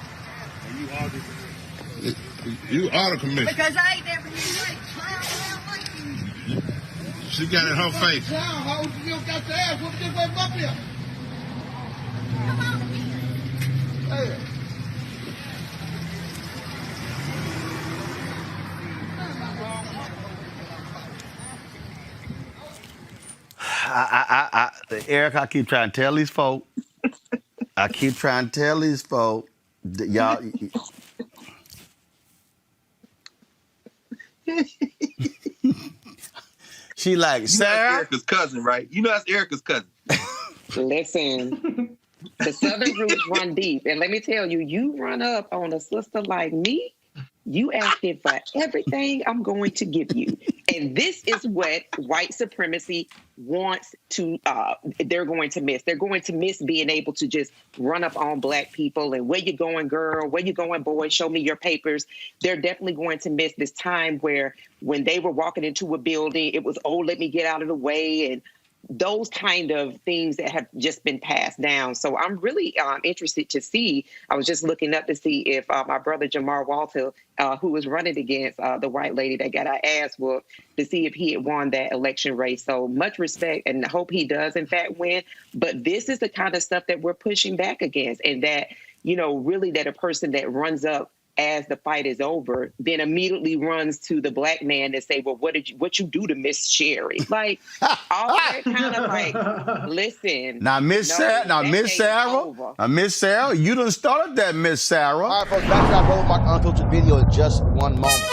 You are the commissioner. Because I ain't never used to clown around like you. She got it in her face. Clown, how you got your ass whooped this way up here? Come on. Hey. Eric, I keep trying to tell these folk. Y'all. She like, Sarah? That's Erica's cousin, right? You know that's Erica's cousin. Listen, the Southern roots run deep. And let me tell you, you run up on a sister like me, you asking for everything I'm going to give you. And this is what white supremacy wants to, they're going to miss. They're going to miss being able to just run up on black people and where you going, girl? Where you going, boy? Show me your papers. They're definitely going to miss this time where when they were walking into a building, it was, oh, let me get out of the way. And those kind of things that have just been passed down. So I'm really interested to see. I was just looking up to see if my brother Jamar Walter, who was running against the white lady that got her ass whooped, to see if he had won that election race. So much respect, and hope he does in fact win. But this is the kind of stuff that we're pushing back against, and that, you know, really that a person that runs up as the fight is over, then immediately runs to the black man and say, well, what you do to Miss Sherry? Like, all that kind of like, listen. Now, Miss Sarah, you done started that, Miss Sarah. All right, folks, back to our Roland Martin Unfiltered video in just one moment.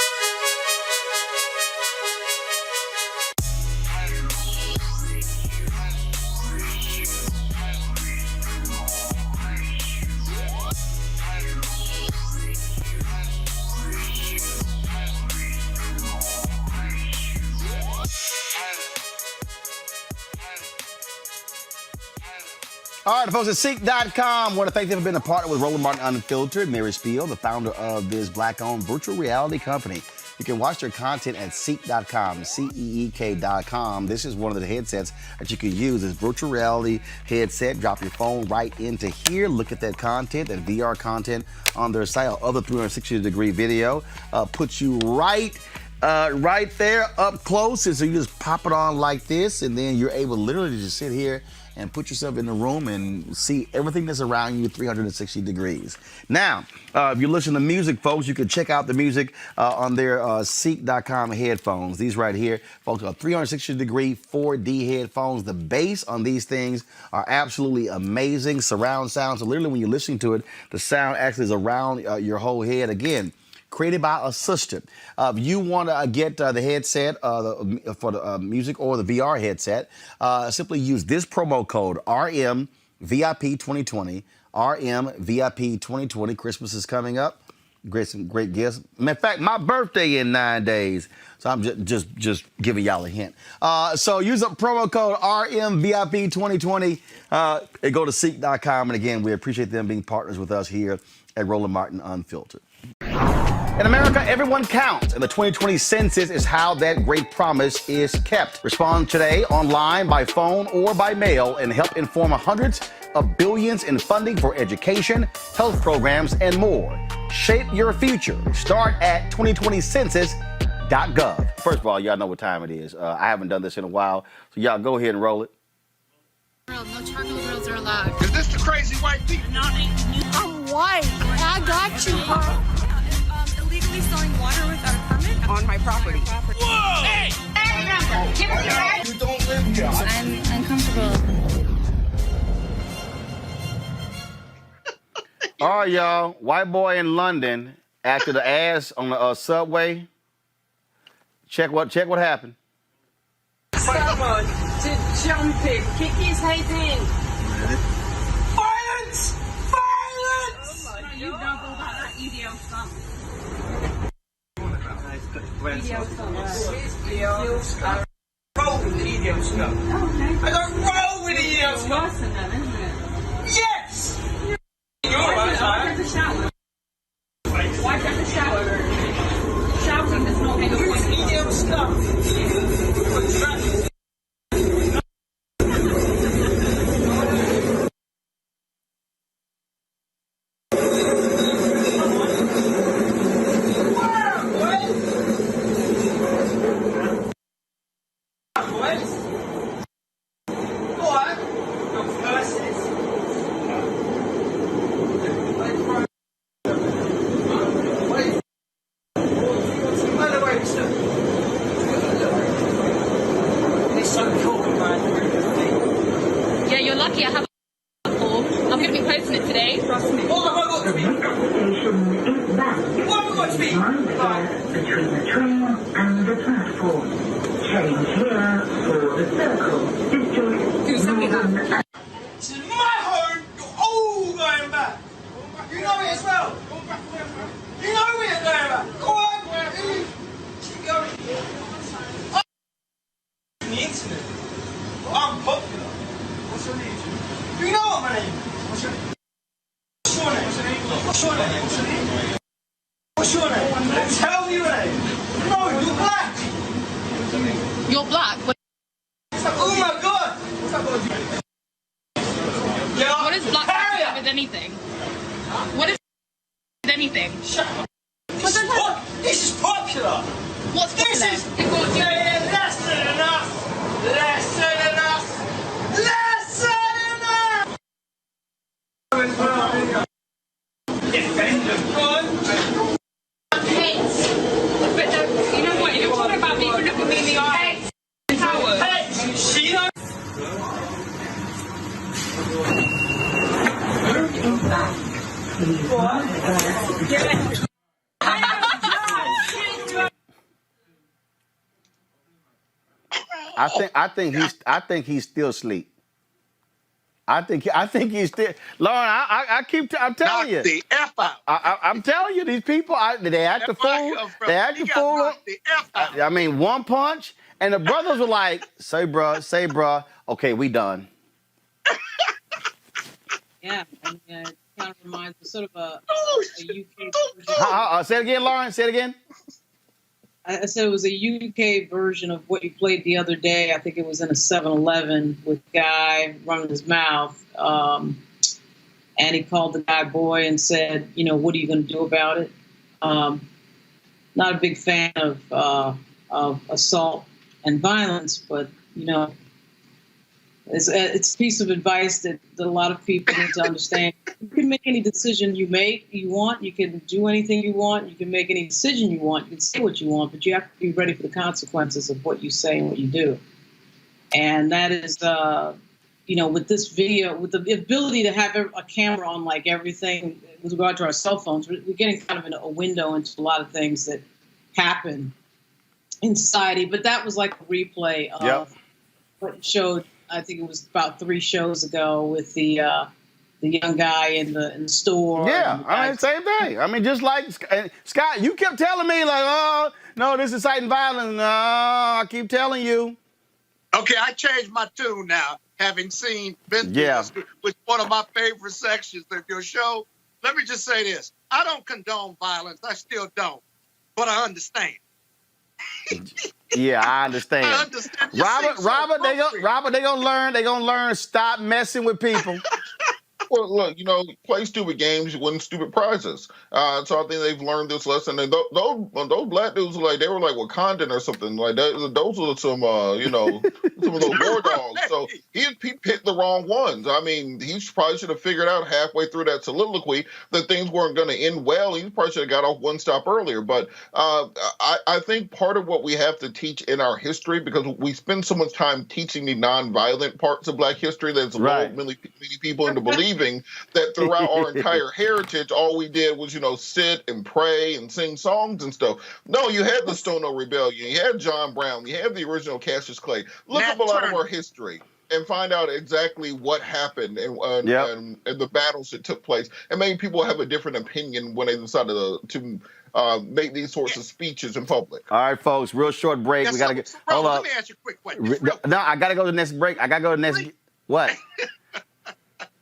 All right, folks, at Seek.com, I want to thank them for being a partner with Roland Martin Unfiltered. Mary Spiel, the founder of this black-owned virtual reality company. You can watch their content at Seek.com, CEEK.com. This is one of the headsets that you can use. This virtual reality headset. Drop your phone right into here. Look at that content, that VR content on their site. Other 360-degree video puts you right there up close. And so you just pop it on like this, and then you're able literally to just sit here and put yourself in the room and see everything that's around you 360 degrees. Now, if you listen to music, folks, you can check out the music on their Seek.com headphones. These right here, folks, are 360 degree 4D headphones. The bass on these things are absolutely amazing. Surround sound. So literally when you're listening to it, the sound actually is around your whole head. Again, created by a sister. If you want to get the headset for the music or the VR headset, simply use this promo code RMVIP2020. RMVIP2020. Christmas is coming up. Some great gifts. In fact, my birthday in 9 days. So I'm just giving y'all a hint. So use a promo code RMVIP2020 and go to Seek.com. And again, we appreciate them being partners with us here at Roland Martin Unfiltered. In America, everyone counts, and the 2020 census is how that great promise is kept. Respond today online, by phone, or by mail, and help inform hundreds of billions in funding for education, health programs, and more. Shape your future. Start at 2020census.gov. First of all, y'all know what time it is. I haven't done this in a while, so y'all go ahead and roll it. No charcoal grills are allowed. Is this the crazy white people? I'm white. I got you, huh? Illegally selling water without a permit on my property. Whoa! Hey! You don't live here. I'm uncomfortable. All right, y'all. White boy in London acted the ass on the subway. Check what happened. Someone to jump it. Kick his head in. Violence! Violence! You don't go about that EDO stuff. Roll with the EDO stuff. Okay. I don't roll with the EDO stuff. Worse than that, isn't it? Yes! Wipe at the shower. Wipe at the shower. Shouting does not make a point. EDO stuff. Yeah, you're lucky I have a form. I'm going to be posting it today. Trust me. What have I got to be? What have I got to be? Between the train and the platform. Change here for the circle. This is my home. You're all going back. You know it as well. You know we're going back. Go on. Keep going. On the internet. I'm popular. What's your name? Do you know what my name is? What's your name? What's your name? What's your name? What's your name? What's your name? Tell me your name. No, you're black. You're black. But Oh my God. What's up, yeah, what is black have to do with anything? What is with anything? Shut up. This is popular. What's this popular? is? Yeah, less than enough. Less than enough. Less than enough. Defenders, run. Hates. But no, you know what? You're talking about me for looking me in the eye. Coward. Hey, she knows. I think he's still asleep. I think he's still. Lauren, I'm telling you. Knock the F out. I'm telling you, these people, they act the fool. They act the fool. I mean, one punch, and the brothers were like, "Say, bruh, okay, we done." Yeah, and it kind of reminds me sort of a UK version. Say it again, Lauren. Say it again. I said it was a UK version of what you played the other day. I think it was in a 7-Eleven with a guy running his mouth. And he called the guy boy and said, you know, what are you going to do about it? Not a big fan of assault and violence, but, you know, It's a piece of advice that a lot of people need to understand. You can make any decision you want. You can do anything you want. You can make any decision you want. You can say what you want, but you have to be ready for the consequences of what you say and what you do. And that is, with this video, with the ability to have a camera on like everything with regard to our cell phones, we're getting kind of a window into a lot of things that happen in society. But that was like a replay of what showed. I think it was about 3 shows ago with the young guy in the store. Yeah, I mean, same thing. I mean, just like Scott, you kept telling me like, oh no, this is inciting violence. No, I keep telling you. Okay, I changed my tune now, having been through this, which is one of my favorite sections of your show. Let me just say this. I don't condone violence. I still don't. But I understand. Yeah, I understand. Robert, they gonna learn. They gonna learn. Stop messing with people. Well, look, play stupid games, you win stupid prizes. So I think they've learned this lesson. And those black dudes, like, they were like Wakandan or something. Like, those were some, some of those war dogs. So he picked the wrong ones. I mean, he probably should have figured out halfway through that soliloquy that things weren't going to end well. He probably should have got off one stop earlier. But I think part of what we have to teach in our history, because we spend so much time teaching the nonviolent parts of black history that's lulled many people into believing that throughout our entire heritage, all we did was, sit and pray and sing songs and stuff. No, you had the Stono Rebellion, you had John Brown, you had the original Cassius Clay. Look up a lot of our history and find out exactly what happened and the battles that took place. And maybe people have a different opinion when they decided to make these sorts of speeches in public. All right, folks, real short break. We gotta get. Hold up. Let me ask you a quick question. No, I gotta go to the next break. I gotta go to the next. What?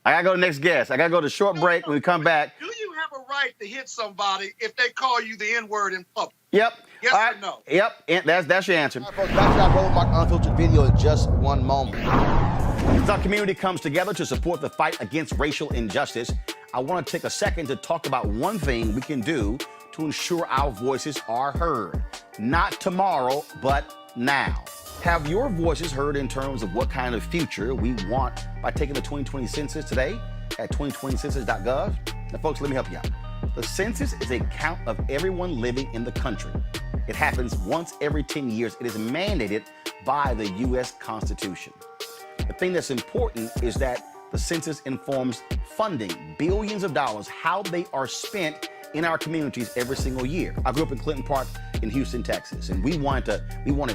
I gotta go to the next guest. I gotta go to a short break. When we come back. Do you have a right to hit somebody if they call you the N-word in public? Yep. Yes or no? Yep. That's your answer. All right, folks, back to our Roland Martin Unfiltered video in just one moment. As our community comes together to support the fight against racial injustice, I want to take a second to talk about one thing we can do to ensure our voices are heard. Not tomorrow, but now. Have your voices heard in terms of what kind of future we want by taking the 2020 census today at 2020census.gov? Now, folks, let me help you out. The census is a count of everyone living in the country. It happens once every 10 years. It is mandated by the U.S. Constitution. The thing that's important is that the census informs funding, billions of dollars, how they are spent in our communities every single year. I grew up in Clinton Park in Houston, Texas, and we wanted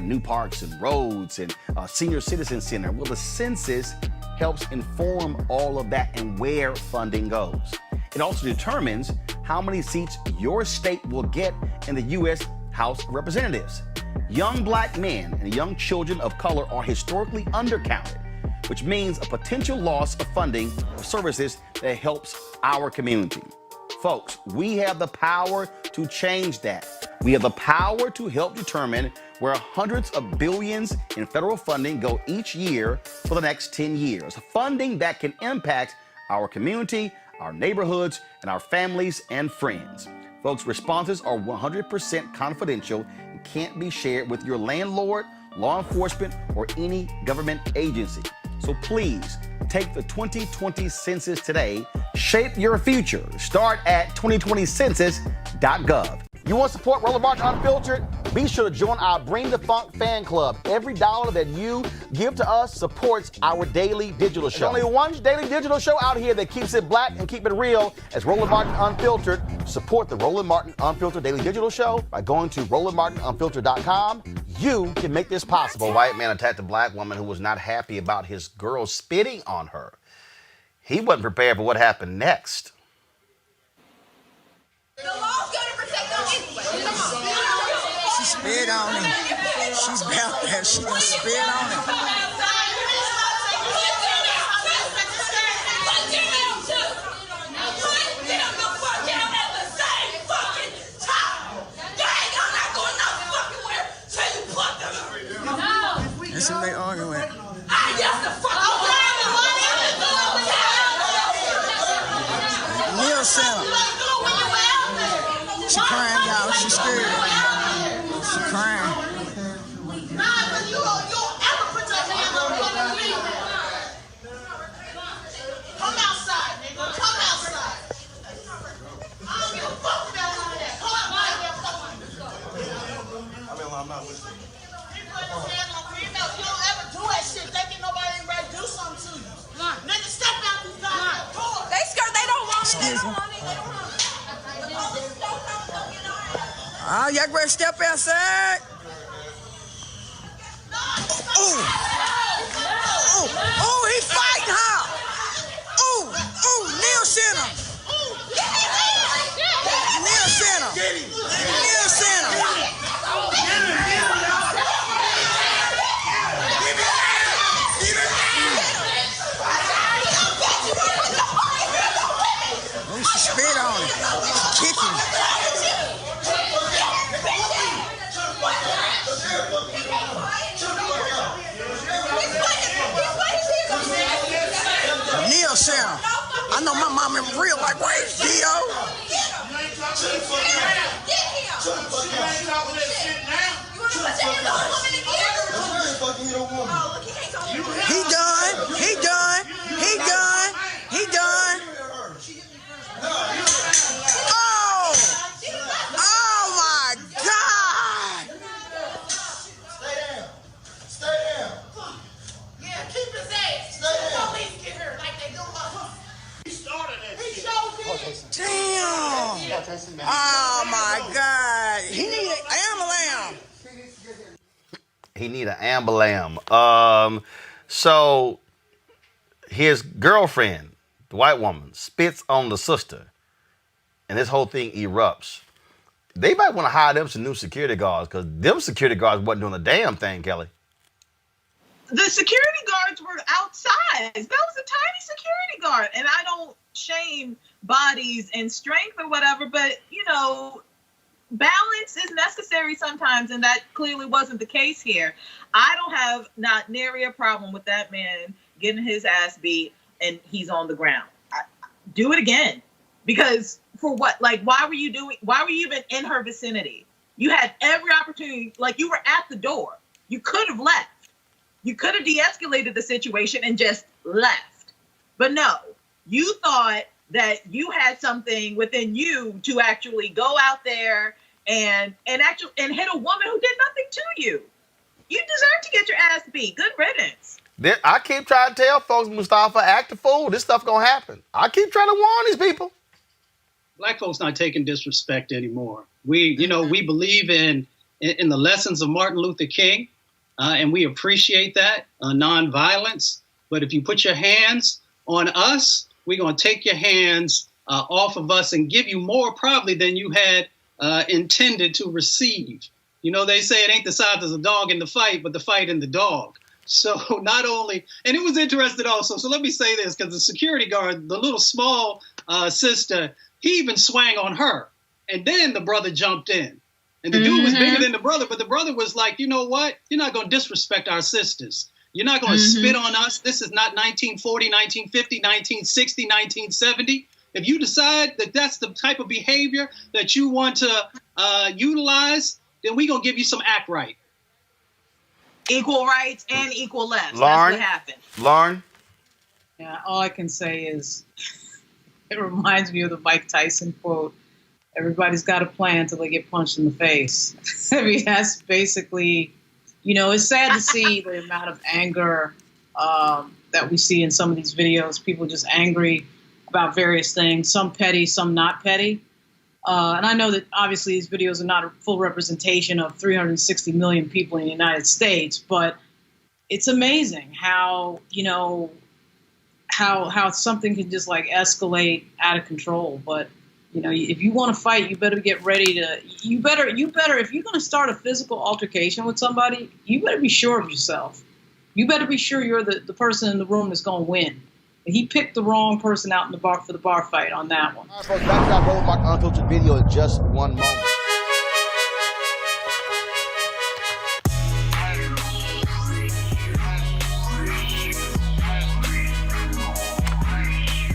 new parks and roads and a senior citizen center. Well, the census helps inform all of that and where funding goes. It also determines how many seats your state will get in the U.S. House of Representatives. Young black men and young children of color are historically undercounted, which means a potential loss of funding or services that helps our community. Folks, we have the power to change that. We have the power to help determine where hundreds of billions in federal funding go each year for the next 10 years. Funding that can impact our community, our neighborhoods, and our families and friends. Folks, responses are 100% confidential and can't be shared with your landlord, law enforcement, or any government agency. So please, take the 2020 census today. Shape your future. Start at 2020census.gov. You want to support Roland Martin Unfiltered? Be sure to join our Bring the Funk fan club. Every dollar that you give to us supports our daily digital show. There's only one daily digital show out here that keeps it black and keep it real as Roland Martin Unfiltered. Support the Roland Martin Unfiltered daily digital show by going to RolandMartinUnfiltered.com. You can make this possible. A white man attacked a black woman who was not happy about his girl spitting on her. He wasn't prepared for what happened next. The law's gonna protect them anyway. Come on. She spit on him. She's about that. She gonna spit on him. That's what they arguing with. Neil Center. She crying, y'all. She's scared. She crying. Excuse me. Y'all better step outside. Oh, he fighting her. Neil sent him. Neil sent him. Neil sent him. Oh, she spit on him. She kicked him. Neil sent him. I know my mom in real life. Where's Dio? He done. He done. He done. He done. Oh! Oh my God! Stay down. Stay down. Yeah, keep his ass. The police get her like they do us. He started that shit. He showed did. Damn! Oh my God! He need an ambulance. He need an ambulance. So his girlfriend, the white woman, spits on the sister, and this whole thing erupts. They might want to hire them some new security guards, because them security guards wasn't doing a damn thing, Kelly. The security guards were outsized. That was a tiny security guard. And I don't shame bodies and strength or whatever, but, you know, balance is necessary sometimes, and that clearly wasn't the case here. I don't have not nary a problem with that man getting his ass beat and he's on the ground. Do it again. Because for what? Like, why were you even in her vicinity? You had every opportunity. Like, you were at the door. You could have left. You could have de-escalated the situation and just left. But no, you thought that you had something within you to actually go out there and hit a woman who did nothing to you. You deserve to get your ass beat. Good riddance. I keep trying to tell folks, Mustafa, act a fool. This stuff gonna happen. I keep trying to warn these people. Black folks not taking disrespect anymore. We believe in the lessons of Martin Luther King, and we appreciate that, nonviolence. But if you put your hands on us, we're gonna take your hands off of us and give you more probably than you had intended to receive. You know, they say it ain't the size of the dog in the fight, but the fight in the dog. So not only, and it was interesting also, so let me say this, because the security guard, the little small sister, he even swang on her. And then the brother jumped in. And the dude was bigger than the brother, but the brother was like, you know what? You're not going to disrespect our sisters. You're not going to spit on us. This is not 1940, 1950, 1960, 1970. If you decide that that's the type of behavior that you want to utilize, then we're going to give you some act right. Equal rights and equal lefts. Lauren, that's what happened. Lauren? Yeah, all I can say is it reminds me of the Mike Tyson quote, everybody's got a plan until they get punched in the face. I mean, that's basically, you know, it's sad to see the amount of anger that we see in some of these videos. People just angry about various things, some petty, some not petty. And I know that obviously these videos are not a full representation of 360 million people in the United States, but it's amazing how, you know, how something can just like escalate out of control. But, you know, if you want to fight, you better get ready to, you better, if you're going to start a physical altercation with somebody, you better be sure of yourself. You better be sure you're the person in the room that's going to win. He picked the wrong person out in the bar for the bar fight on that one. All right, folks, back to our Roll Mark Unfiltered video in just one moment.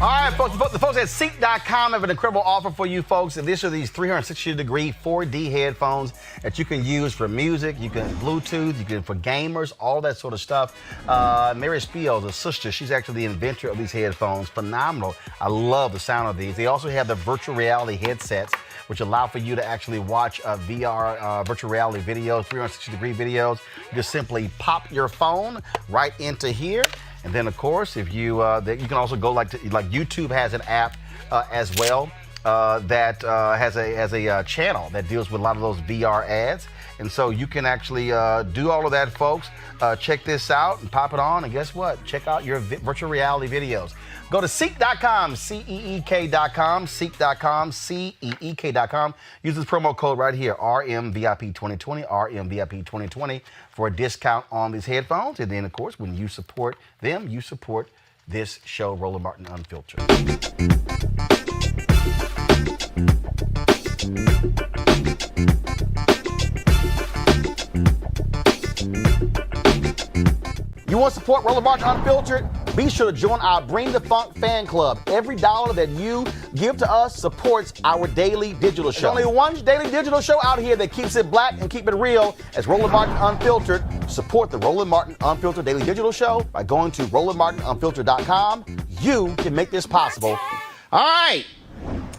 All right, folks, the folks at Seat.com have an incredible offer for you folks. And these are these 360-degree 4D headphones that you can use for music, you can Bluetooth, you can for gamers, all that sort of stuff. Mary Spiels, a sister, she's actually the inventor of these headphones. Phenomenal. I love the sound of these. They also have the virtual reality headsets, which allow for you to actually watch VR virtual reality videos, 360-degree videos. You just simply pop your phone right into here, And then, of course, if you you can also go like YouTube has an app as well that has a channel that deals with a lot of those VR ads. And so you can actually do all of that, folks. Check this out and pop it on. And guess what? Check out your virtual reality videos. Go to seek.com, seek.com, seek.com, seek.com. Use this promo code right here, RMVIP2020, RMVIP2020, for a discount on these headphones. And then, of course, when you support them, you support this show, Roland Martin Unfiltered. You want to support Roland Martin Unfiltered? Be sure to join our Bring the Funk fan club. Every dollar that you give to us supports our daily digital show. There's only one daily digital show out here that keeps it black and keep it real as Roland Martin Unfiltered. Support the Roland Martin Unfiltered daily digital show by going to RolandMartinUnfiltered.com. You can make this possible. All right.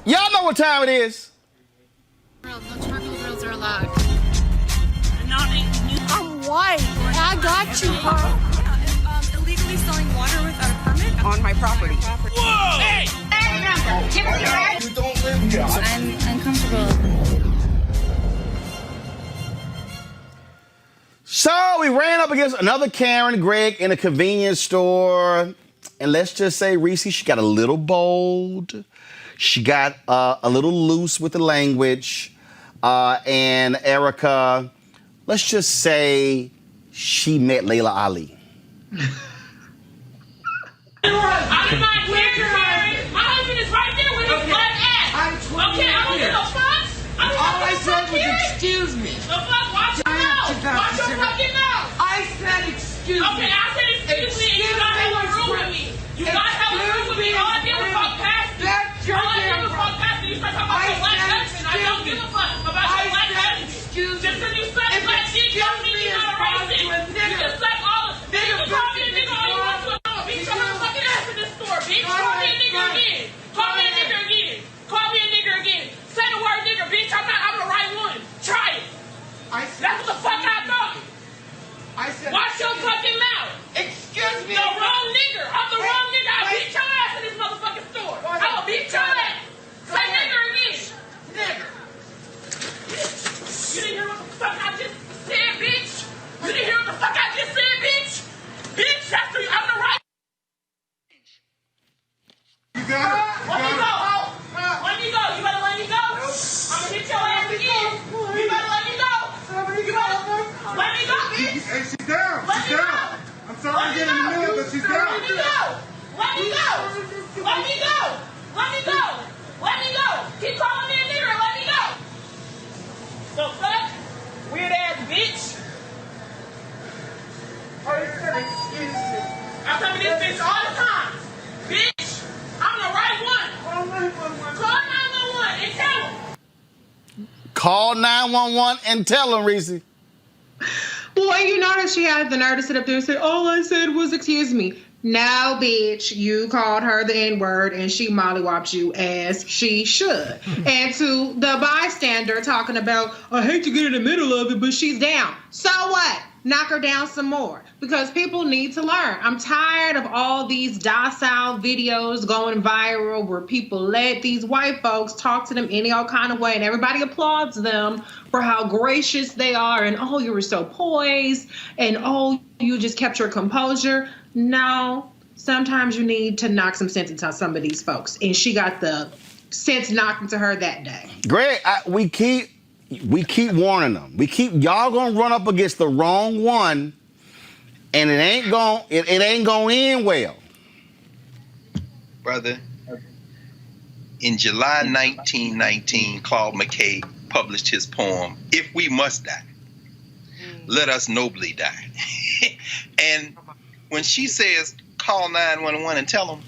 Y'all know what time it is. No charcoal grills are allowed. I'm white. I got you, Carl. Illegally selling water without a permit on my property. Whoa! Hey! You don't live here. I'm uncomfortable. So we ran up against another Karen Gregg in a convenience store. And let's just say, Reese, she got a little bold. She got a little loose with the language. And Erica, let's just say she met Layla Ali. I'm not here, Karen. My husband is right there with his black ass. Okay, I don't give no fucks. All I said was excuse me. The fuck? Watch your mouth. Watch your fucking mouth. I said excuse me. Okay, I said excuse me, and you got hella room with me. You got hella room with me. All I give a fuck past you. All I give a fuck past you. You start talking about your black husband. I don't give a fuck about your black husband. Just because you suck black dick don't mean you're not a racist. You can suck all of it. You can call me a nigga all you want to. Bitch, I'm gonna fucking ass in this store, bitch. Call me a nigga again. Call me a nigga again. Call me a nigga again. Say the word nigga, bitch. I'm the right one. Try it. That's what the fuck I thought. Watch your fucking mouth. Excuse me. The wrong nigga. I'm the wrong nigga. I beat your ass in this motherfucking store. I'ma beat your ass. Say nigga again. Nigger. You didn't hear what the fuck I just said, bitch? You didn't hear what the fuck I just said, bitch? Bitch, that's who I'm the right. You got it. Let me go. Let me go. You better let me go. I'm gonna hit your ass again. You better let me go. You better let me go, bitch. Hey, she's down. Let me go. I'm sorry to get in the middle, but she's down. Let me go. Let me go. Let me go. Let me go. Let me go. Keep calling me a nigger and let me go. The fuck? Weird ass bitch. I come to this bitch all the time. Bitch, I'm the right one. Call 911 and tell them. Call 911 and tell them, Reese. Boy, you notice she had the nerve to sit up there and say, all I said was excuse me. No, bitch, you called her the N-word and she mollywopped you as she should. And to the bystander talking about, I hate to get in the middle of it, but she's down. So what? Knock her down some more because people need to learn. I'm tired of all these docile videos going viral where people let these white folks talk to them any old kind of way and everybody applauds them for how gracious they are and, oh, you were so poised and, oh, you just kept your composure. No, sometimes you need to knock some sense into some of these folks. And she got the sense knocked into her that day. Greg, we keep warning them. Y'all gonna run up against the wrong one, and it ain't gonna end well. Brother, in July 1919, Claude McKay published his poem, If We Must Die, Let Us Nobly Die. And when she says, call 911 and tell them,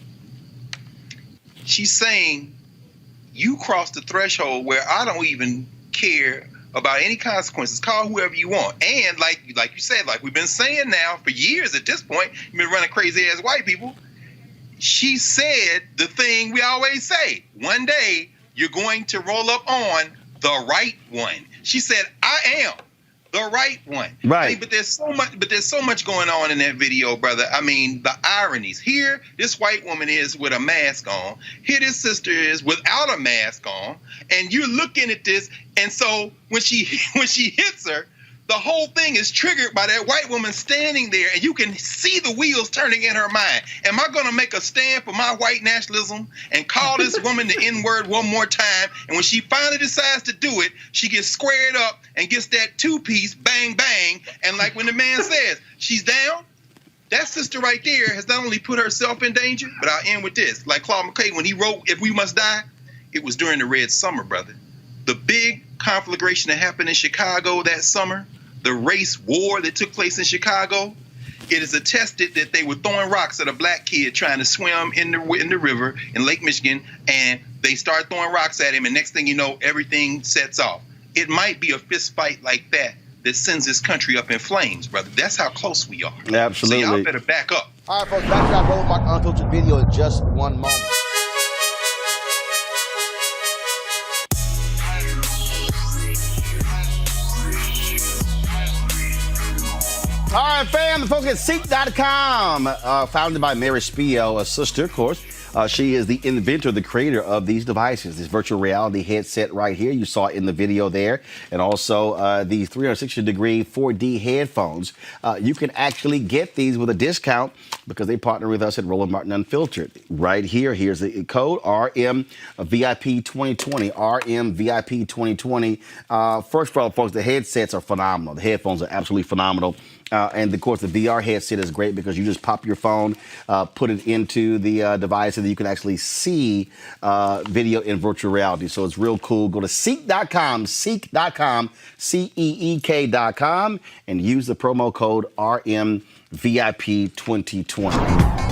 she's saying, you crossed the threshold where I don't even care about any consequences. Call whoever you want. And like you said, like we've been saying now for years at this point, you've been running crazy ass white people. She said the thing we always say, one day you're going to roll up on the right one. She said, I am the right one. Right. I mean, but there's so much going on in that video, brother. I mean, the ironies. Here, this white woman is with a mask on. Here, this sister is without a mask on. And you're looking at this, and so when she hits her, the whole thing is triggered by that white woman standing there, and you can see the wheels turning in her mind. Am I going to make a stand for my white nationalism and call this woman the N-word one more time? And when she finally decides to do it, she gets squared up and gets that two-piece, bang, bang. And like when the man says, she's down, that sister right there has not only put herself in danger, but I'll end with this. Like Claude McKay, when he wrote If We Must Die, it was during the Red Summer, brother. The big conflagration that happened in Chicago that summer, the race war that took place in Chicago, it is attested that they were throwing rocks at a black kid trying to swim in the river in Lake Michigan, and they start throwing rocks at him, and next thing you know, everything sets off. It might be a fist fight like that that sends this country up in flames, brother. That's how close we are. Absolutely. So y'all better back up. All right, folks, back to our Roland Martin Unfiltered video in just one moment. All right, fam, the folks at Seek.com, founded by Mary Spiel, a sister, of course. She is the inventor, the creator of these devices, this virtual reality headset right here. You saw it in the video there. And also the 360-degree 4D headphones. You can actually get these with a discount because they partner with us at Roland Martin Unfiltered. Right here, here's the code, RMVIP2020, RMVIP2020. First of all, folks, the headsets are phenomenal. The headphones are absolutely phenomenal. And of course, the VR headset is great because you just pop your phone, put it into the device, and then you can actually see video in virtual reality. So it's real cool. Go to Seek.com, Seek.com, CEEK.com, and use the promo code RMVIP2020.